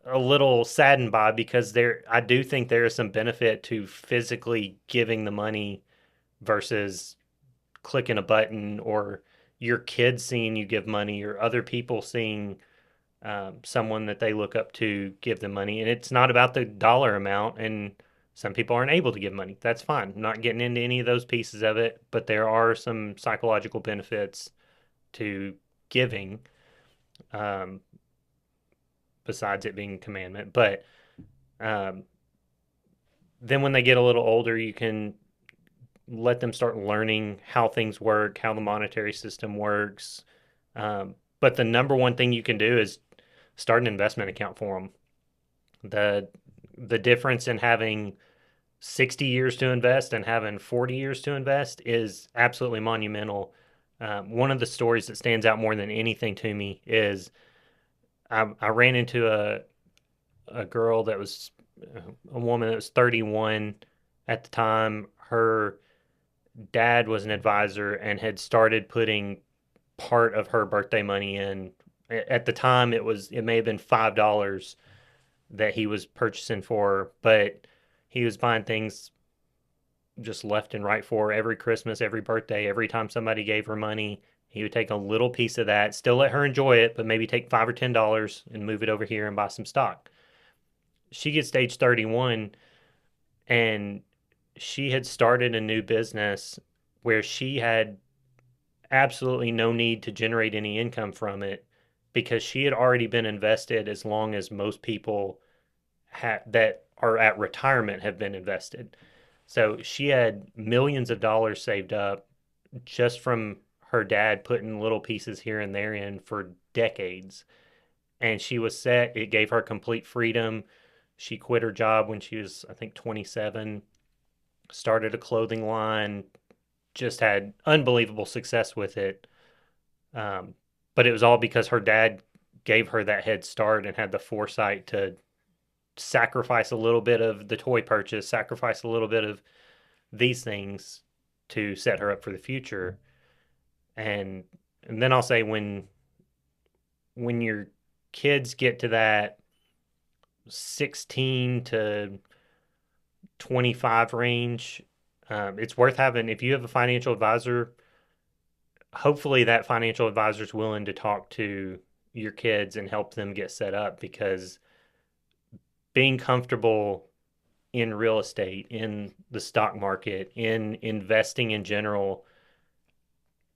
a little saddened by because I do think there is some benefit to physically giving the money versus clicking a button or your kids seeing you give money or other people seeing someone that they look up to give them money. And it's not about the dollar amount. And some people aren't able to give money. That's fine. I'm not getting into any of those pieces of it, but there are some psychological benefits to giving um, besides it being a commandment. But um, then when they get a little older, you can let them start learning how things work, how the monetary system works. But the number one thing you can do is start an investment account for them. The the difference in having 60 years to invest and having 40 years to invest is absolutely monumental. One of the stories that stands out more than anything to me is I ran into a girl that was a woman that was 31 at the time. Her dad was an advisor and had started putting part of her birthday money in. At the time, it may have been $5 that he was purchasing for her, but he was buying things just left and right for her every Christmas, every birthday, every time somebody gave her money. He would take a little piece of that, still let her enjoy it, but maybe take $5 or $10 and move it over here and buy some stock. She gets to age 31 and she had started a new business where she had absolutely no need to generate any income from it because she had already been invested as long as most people that are at retirement have been invested. So she had millions of dollars saved up just from her dad putting little pieces here and there in for decades. And she was set. It gave her complete freedom. She quit her job when she was, I think, 27, started a clothing line, just had unbelievable success with it. Um, but it was all because her dad gave her that head start and had the foresight to sacrifice a little bit of the toy purchase, sacrifice a little bit of these things to set her up for the future. And and then I'll say when your kids get to that 16 to 25 range, it's worth having. If you have a financial advisor, hopefully that financial advisor is willing to talk to your kids and help them get set up because being comfortable in real estate, in the stock market, in investing in general,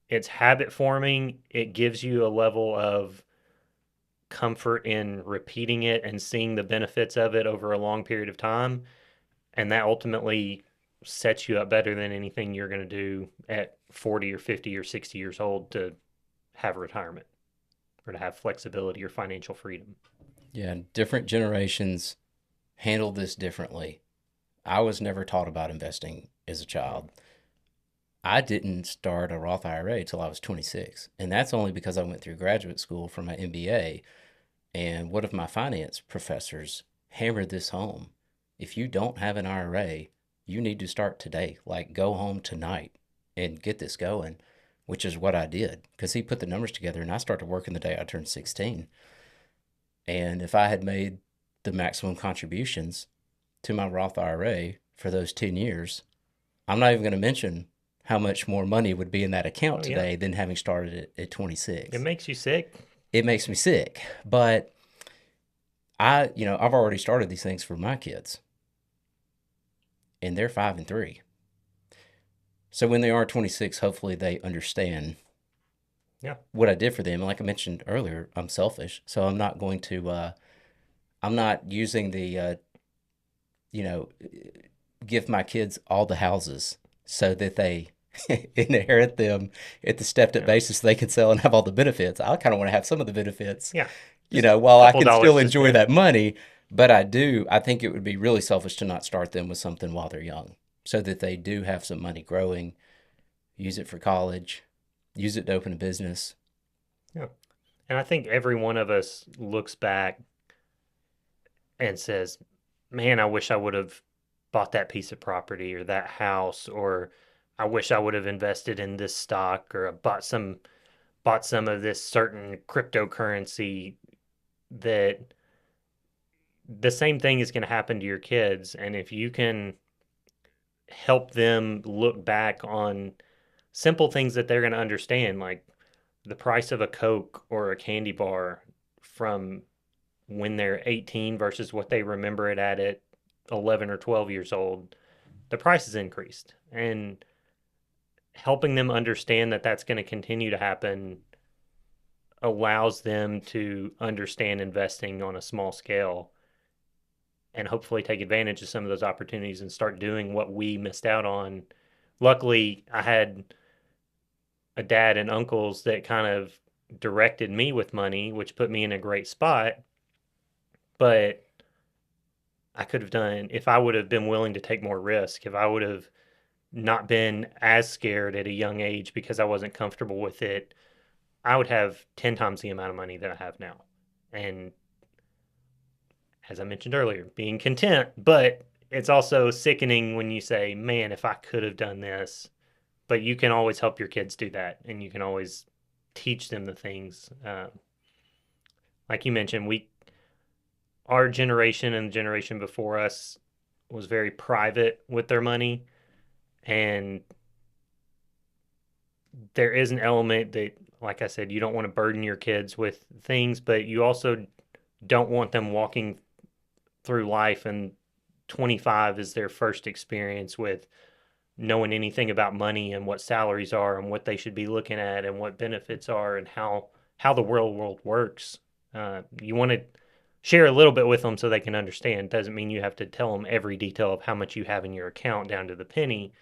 it's habit forming. It gives you a level of comfort in repeating it and seeing the benefits of it over a long period of time. And that ultimately sets you up better than anything you're going to do at 40 or 50 or 60 years old to have retirement or to have flexibility or financial freedom. Yeah, different generations handle this differently. I was never taught about investing as a child. I didn't start a Roth IRA till I was 26, and that's only because I went through graduate school for my MBA. And one of my finance professors hammered this home. If you don't have an IRA, you need to start today. Like, go home tonight and get this going, which is what I did because he put the numbers together and I started working the day I turned 16. And if I had made the maximum contributions to my Roth IRA for those 10 years, I'm not even going to mention how much more money would be in that account Oh, yeah. today than having started it at 26. It makes you sick. It makes me sick. But I've already started these things for my kids, and they're 5 and 3. So when they are 26, hopefully they understand Yeah. what I did for them. And like I mentioned earlier, I'm selfish, so I'm not going to. I'm not using the you know, give my kids all the houses so that they inherit them at the stepped up Yeah. basis so they can sell and have all the benefits. I kind of want to have some of the benefits, Yeah. Just a while I couple can dollars still to enjoy spend. that money. But I think it would be really selfish to not start them with something while they're young so that they do have some money growing, use it for college, use it to open a business. Yeah. And I think every one of us looks back and says, man, I wish I would have bought that piece of property or that house, or I wish I would have invested in this stock or bought some of this certain cryptocurrency. That the same thing is going to happen to your kids. And if you can help them look back on simple things that they're going to understand, like the price of a Coke or a candy bar from when they're 18 versus what they remember it at 11 or 12 years old, the price has increased. And helping them understand that that's going to continue to happen allows them to understand investing on a small scale and hopefully take advantage of some of those opportunities and start doing what we missed out on. Luckily, I had a dad and uncles that kind of directed me with money, which put me in a great spot. But I could have done, if I would have been willing to take more risk, if I would have not been as scared at a young age because I wasn't comfortable with it, I would have 10 times the amount of money that I have now. And as I mentioned earlier, being content, but it's also sickening when you say, man, if I could have done this, but you can always help your kids do that. And you can always teach them the things. Like you mentioned, our generation and the generation before us was very private with their money. And there is an element that, like I said, you don't want to burden your kids with things, but you also don't want them walking through life and 25 is their first experience with knowing anything about money and what salaries are and what they should be looking at and what benefits are and how the real world works. You want to share a little bit with them so they can understand. Doesn't mean you have to tell them every detail of how much you have in your account down to the penny,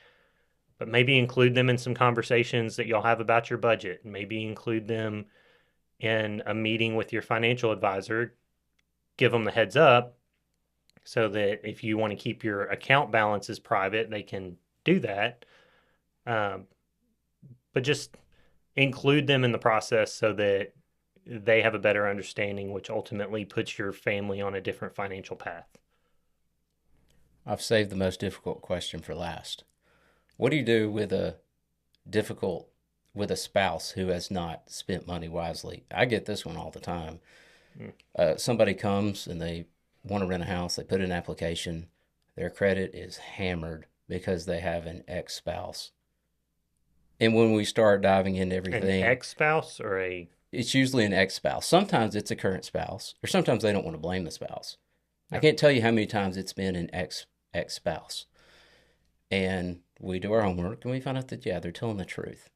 but maybe include them in some conversations that you'll have about your budget. Maybe include them in a meeting with your financial advisor. Give them the heads up so that if you want to keep your account balances private, they can do that. Um, but just include them in the process so that they have a better understanding, which ultimately puts your family on a different financial path. I've saved the most difficult question for last. What do you do difficult with a spouse who has not spent money wisely? I get this one all the time. Mm. Somebody comes and they want to rent a house, they put in an application, their credit is hammered because they have an ex spouse. And when we start diving into An everything, ex spouse or a. it's usually an ex spouse. Sometimes it's a current spouse, or sometimes they don't want to blame the spouse. I Yeah. can't tell you how many times it's been an ex spouse. And we do our homework and we find out that, yeah, they're telling the truth.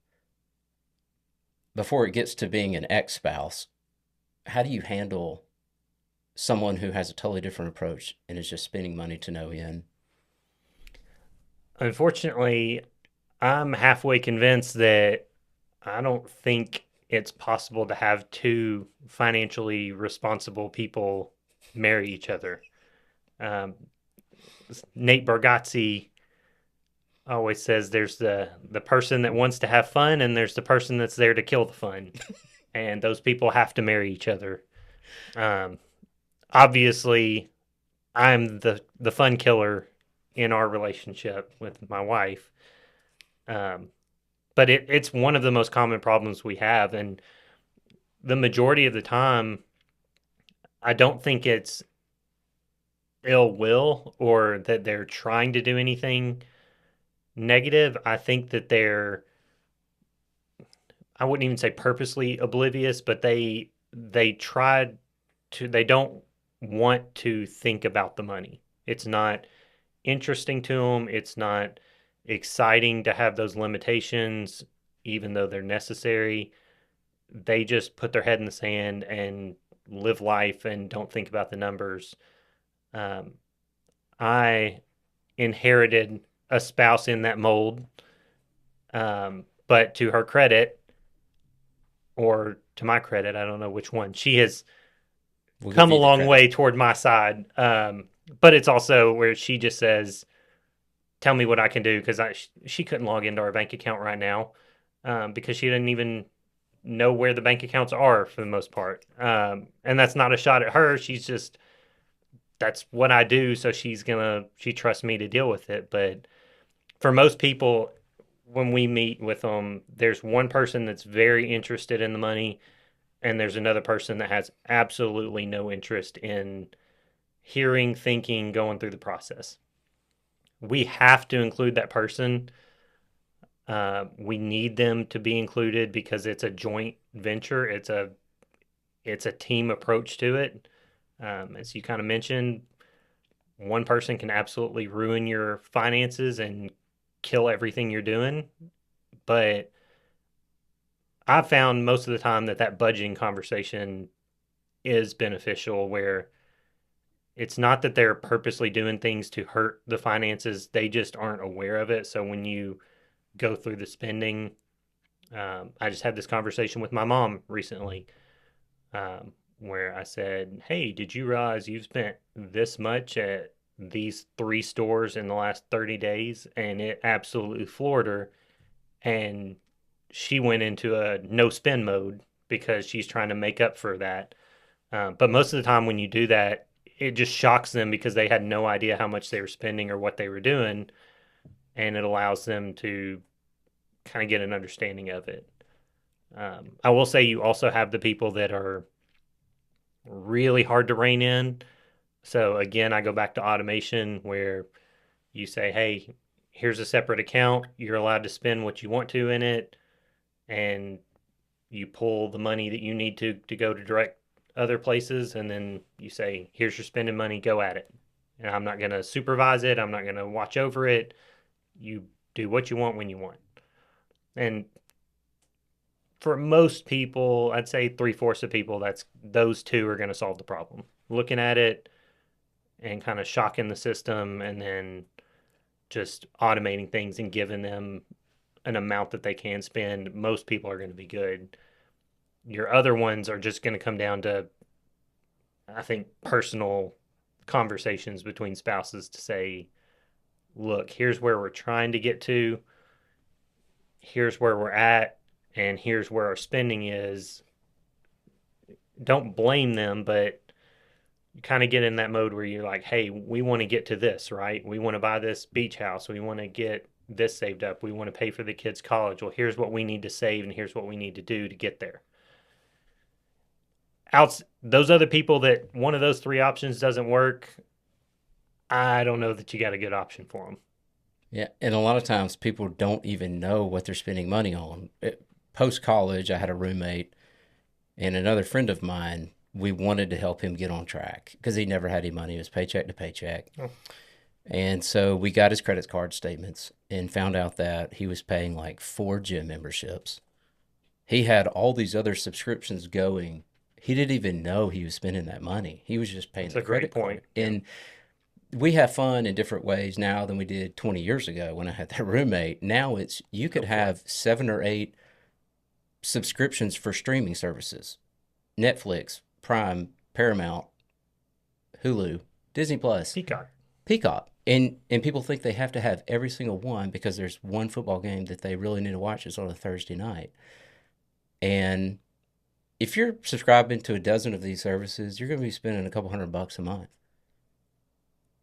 Before it gets to being an ex spouse, how do you handle someone who has a totally different approach and is just spending money to no end? Unfortunately, I'm halfway convinced that I don't think it's possible to have two financially responsible people marry each other. Um, Nate Bargatze always says there's the person that wants to have fun and there's the person that's there to kill the fun, and those people have to marry each other. Um, Obviously, I'm the fun killer in our relationship with my wife. Um, but it's one of the most common problems we have, and the majority of the time, I don't think it's ill will or that they're trying to do anything negative. I think that I wouldn't even say purposely oblivious, but they tried they don't want to think about the money. It's not interesting to them. It's not exciting to have those limitations, even though they're necessary. They just put their head in the sand and live life and don't think about the numbers. Um, I inherited a spouse in that mold. But to her credit, or to my credit, I don't know which one, she has We'll give come a you the long credit. way toward my side. But it's also where she just says, tell me what I can do, because she couldn't log into our bank account right now, because she didn't even know where the bank accounts are for the most part. And that's not a shot at her. She's just, that's what I do. So she trusts me to deal with it. But for most people, when we meet with them, there's one person that's very interested in the money, and there's another person that has absolutely no interest in hearing, thinking, going through the process. We have to include that person. We need them to be included because it's a joint venture. It's a team approach to it. As you kind of mentioned, one person can absolutely ruin your finances and kill everything you're doing. But I've found most of the time that budgeting conversation is beneficial, where it's not that they're purposely doing things to hurt the finances, they just aren't aware of it. So when you go through the spending, I just had this conversation with my mom recently, where I said, hey, did you realize you've spent this much at these three stores in the last 30 days? And it absolutely floored her. And she went into a no spend mode because she's trying to make up for that. But most of the time when you do that, it just shocks them because they had no idea how much they were spending or what they were doing. And it allows them to kind of get an understanding of it. I will say you also have the people that are really hard to rein in. So again, I go back to automation, where you say, hey, here's a separate account. You're allowed to spend what you want to in it. And you pull the money that you need to go to direct other places. And then you say, here's your spending money, go at it. And I'm not going to supervise it. I'm not going to watch over it. You do what you want when you want. And for most people, I'd say three-fourths of people, that's those two are going to solve the problem. Looking at it and kind of shocking the system, and then just automating things and giving them an amount that they can spend. Most people are going to be good. Your other ones are just going to come down to, I think, personal conversations between spouses to say, look, here's where we're trying to get to, here's where we're at, and here's where our spending is. Don't blame them, but you kind of get in that mode where you're like, hey, we want to get to this, right? We want to buy this beach house. We want to get this saved up. We want to pay for the kids' college. Well, here's what we need to save, and here's what we need to do to get there. Those other people that one of those three options doesn't work, I don't know that you got a good option for them. Yeah, and a lot of times people don't even know what they're spending money on. Post college, I had a roommate and another friend of mine. We wanted to help him get on track because he never had any money. It was paycheck to paycheck. Oh. And so we got his credit card statements and found out that he was paying like 4 gym memberships. He had all these other subscriptions going. He didn't even know he was spending that money. He was just paying That's the a great credit point. card. Yeah. And we have fun in different ways now than we did 20 years ago when I had that roommate. Now it's you could have 7 or 8 subscriptions for streaming services: Netflix, Prime, Paramount, Hulu, Disney Plus, Peacock. Peacock. And people think they have to have every single one because there's one football game that they really need to watch. It's on a Thursday night. And if you're subscribing to a dozen of these services, you're going to be spending a couple $100 a month.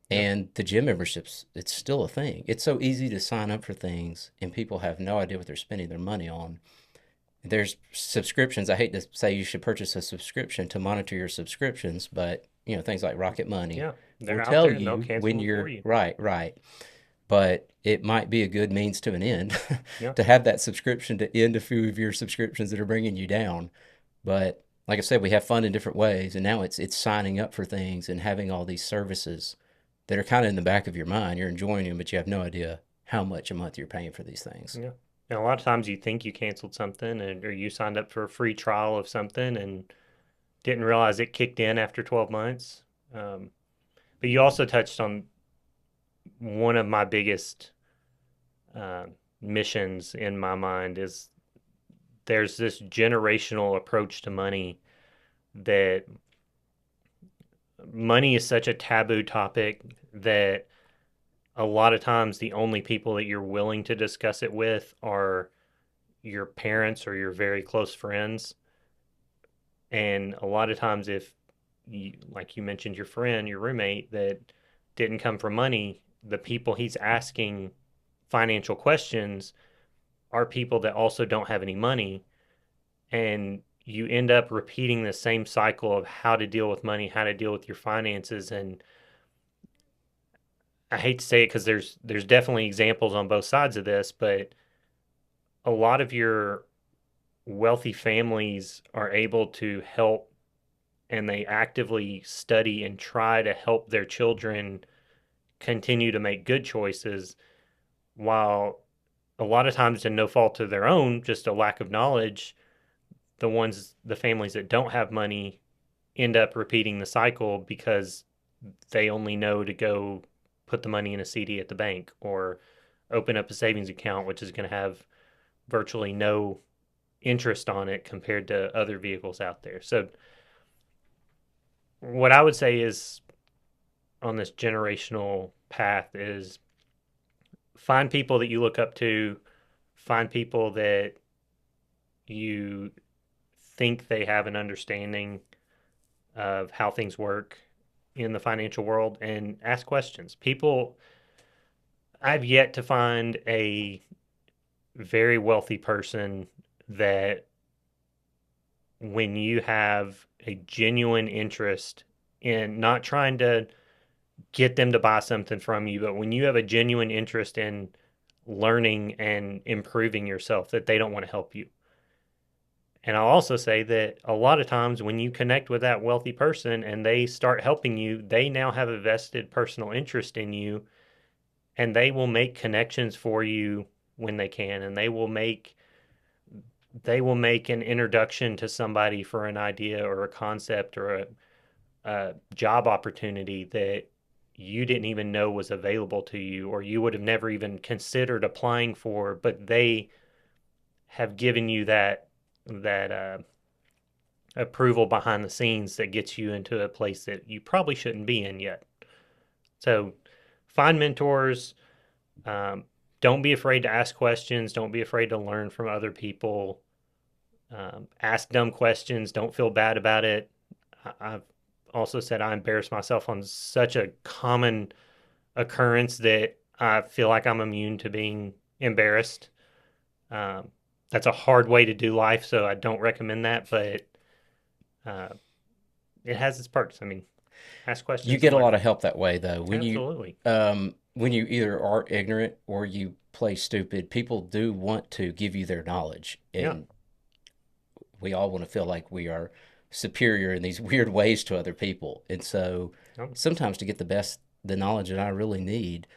Yep. And the gym memberships, it's still a thing. It's so easy to sign up for things, and people have no idea what they're spending their money on. There's subscriptions. I hate to say you should purchase a subscription to monitor your subscriptions, but things like Rocket Money Yeah, they're will out tell there and they'll you cancel when them for you're you. right. But it might be a good means to an end Yeah. to have that subscription to end a few of your subscriptions that are bringing you down. But like I said, we have fun in different ways, and now it's signing up for things and having all these services that are kind of in the back of your mind. You're enjoying them, but you have no idea how much a month you're paying for these things. Yeah. And a lot of times you think you canceled something, or you signed up for a free trial of something and didn't realize it kicked in after 12 months. But you also touched on one of my biggest missions in my mind is there's this generational approach to money that money is such a taboo topic that a lot of times the only people that you're willing to discuss it with are your parents or your very close friends. And a lot of times, if you, like you mentioned, your friend, your roommate that didn't come from money, the people he's asking financial questions are people that also don't have any money. And you end up repeating the same cycle of how to deal with money, how to deal with your finances. And I hate to say it because there's definitely examples on both sides of this, but a lot of your wealthy families are able to help and they actively study and try to help their children continue to make good choices while a lot of times in no fault of their own, just a lack of knowledge, the families that don't have money end up repeating the cycle because they only know to go put the money in a CD at the bank or open up a savings account, which is going to have virtually no interest on it compared to other vehicles out there. So, what I would say is on this generational path is find people that you look up to, find people that you think they have an understanding of how things work in the financial world and ask questions. I've yet to find a very wealthy person that when you have a genuine interest in not trying to get them to buy something from you, but when you have a genuine interest in learning and improving yourself, that they don't want to help you. And I'll also say that a lot of times when you connect with that wealthy person and they start helping you, they now have a vested personal interest in you and they will make connections for you when they can and they will make an introduction to somebody for an idea or a concept or a job opportunity that you didn't even know was available to you or you would have never even considered applying for, but they have given you that approval behind the scenes that gets you into a place that you probably shouldn't be in yet. So find mentors. Um, don't be afraid to ask questions. Don't be afraid to learn from other people. Ask dumb questions. Don't feel bad about it. I've also said I embarrass myself on such a common occurrence that I feel like I'm immune to being embarrassed. Um, that's a hard way to do life, so I don't recommend that, but uh, it has its perks. I mean, ask You questions get and a learn. lot of help that way, though. Absolutely. When you either are ignorant or you play stupid, people do want to give you their knowledge, Yeah. and we all want to feel like we are superior in these weird ways to other people. And so No, sometimes to get the knowledge that I really need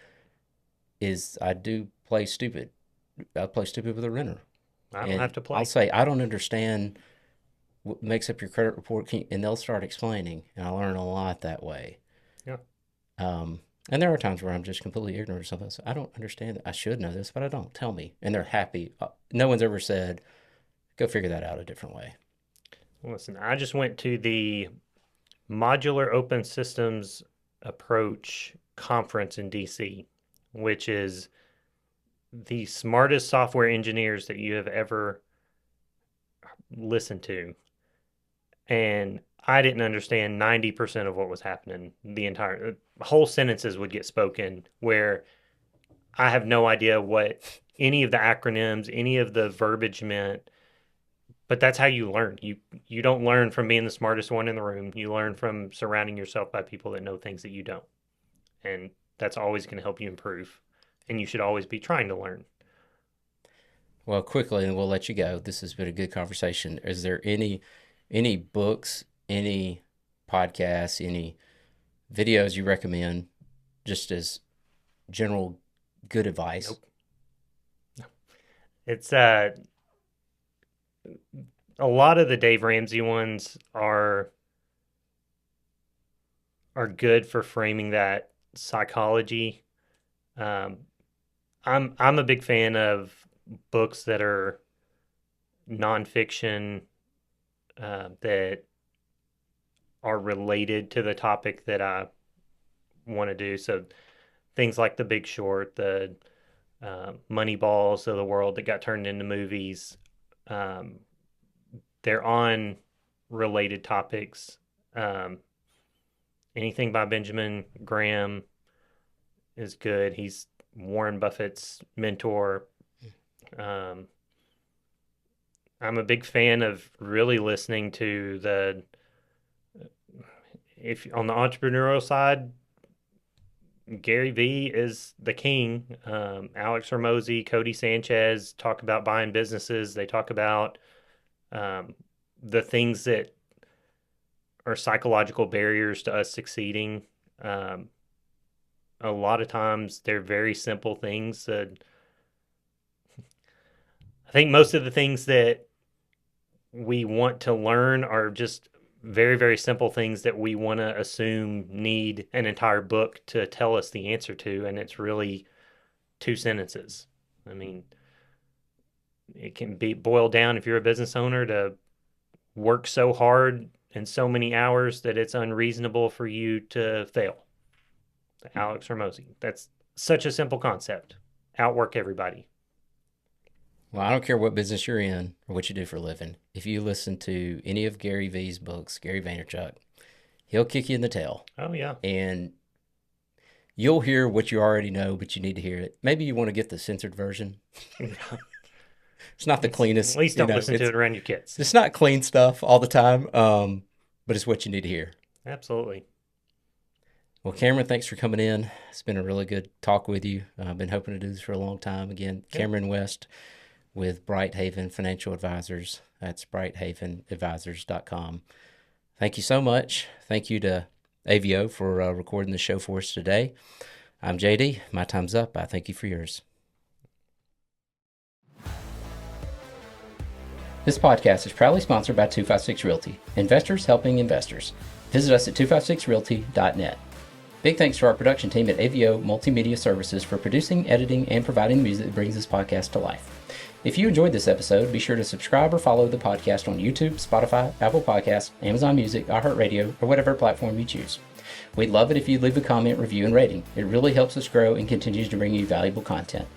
is I do play stupid. I play stupid with a renter. I don't have And to I'll play. say, I don't understand what makes up your credit report. And they'll start explaining. And I learn a lot that way. Yeah. Um, and there are times where I'm just completely ignorant of something. So I don't understand it. I should know this, but I don't. Tell me. And they're happy. No one's ever said, go figure that out a different way. Listen, I just went to the Modular Open Systems Approach conference in DC, which is the smartest software engineers that you have ever listened to. And I didn't understand 90% of what was happening. The entire whole sentences would get spoken where I have no idea what any of the acronyms, any of the verbiage meant, but that's how you learn. You don't learn from being the smartest one in the room. You learn from surrounding yourself by people that know things that you don't. And that's always going to help you improve. And you should always be trying to learn. Well, quickly, and we'll let you go. This has been a good conversation. Is there any books, any podcasts, any videos you recommend, just as general good advice? Nope. It's a lot of the Dave Ramsey ones are good for framing that psychology. Um, I'm a big fan of books that are nonfiction, that are related to the topic that I want to do. So things like The Big Short, the Moneyballs of the world that got turned into movies. Um, they're on related topics. Um, Anything by Benjamin Graham is good. He's Warren Buffett's mentor. Um, I'm a big fan of really listening to if on the entrepreneurial side, Gary V is the king. Alex Hormozy, Cody Sanchez talk about buying businesses. They talk about um, the things that are psychological barriers to us succeeding. Um, a lot of times they're very simple things. I think most of the things that we want to learn are just very, very simple things that we want to assume need an entire book to tell us the answer to. And it's really two sentences. I mean, it can be boiled down if you're a business owner to work so hard and so many hours that it's unreasonable for you to fail. Alex Hormozy. That's such a simple concept. Outwork everybody. Well, I don't care what business you're in or what you do for a living. If you listen to any of Gary V's books, Gary Vaynerchuk, he'll kick you in the tail. Oh, yeah. And you'll hear what you already know, but you need to hear it. Maybe you want to get the censored version. It's not the cleanest. At least don't listen to it around your kids. It's not clean stuff all the time, but it's what you need to hear. Absolutely. Well, Cameron, thanks for coming in. It's been a really good talk with you. I've been hoping to do this for a long time. Again, Cameron West with Bright Haven Financial Advisors. That's brighthavenadvisors.com. Thank you so much. Thank you to AVO for recording the show for us today. I'm JD. My time's up. I thank you for yours. This podcast is proudly sponsored by 256 Realty, investors helping investors. Visit us at 256realty.net. Big thanks to our production team at AVO Multimedia Services for producing, editing, and providing the music that brings this podcast to life. If you enjoyed this episode, be sure to subscribe or follow the podcast on YouTube, Spotify, Apple Podcasts, Amazon Music, iHeartRadio, or whatever platform you choose. We'd love it if you'd leave a comment, review, and rating. It really helps us grow and continues to bring you valuable content.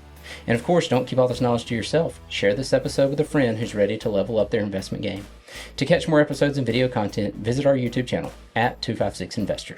And of course, don't keep all this knowledge to yourself. Share this episode with a friend who's ready to level up their investment game. To catch more episodes and video content, visit our YouTube channel at 256 Investor.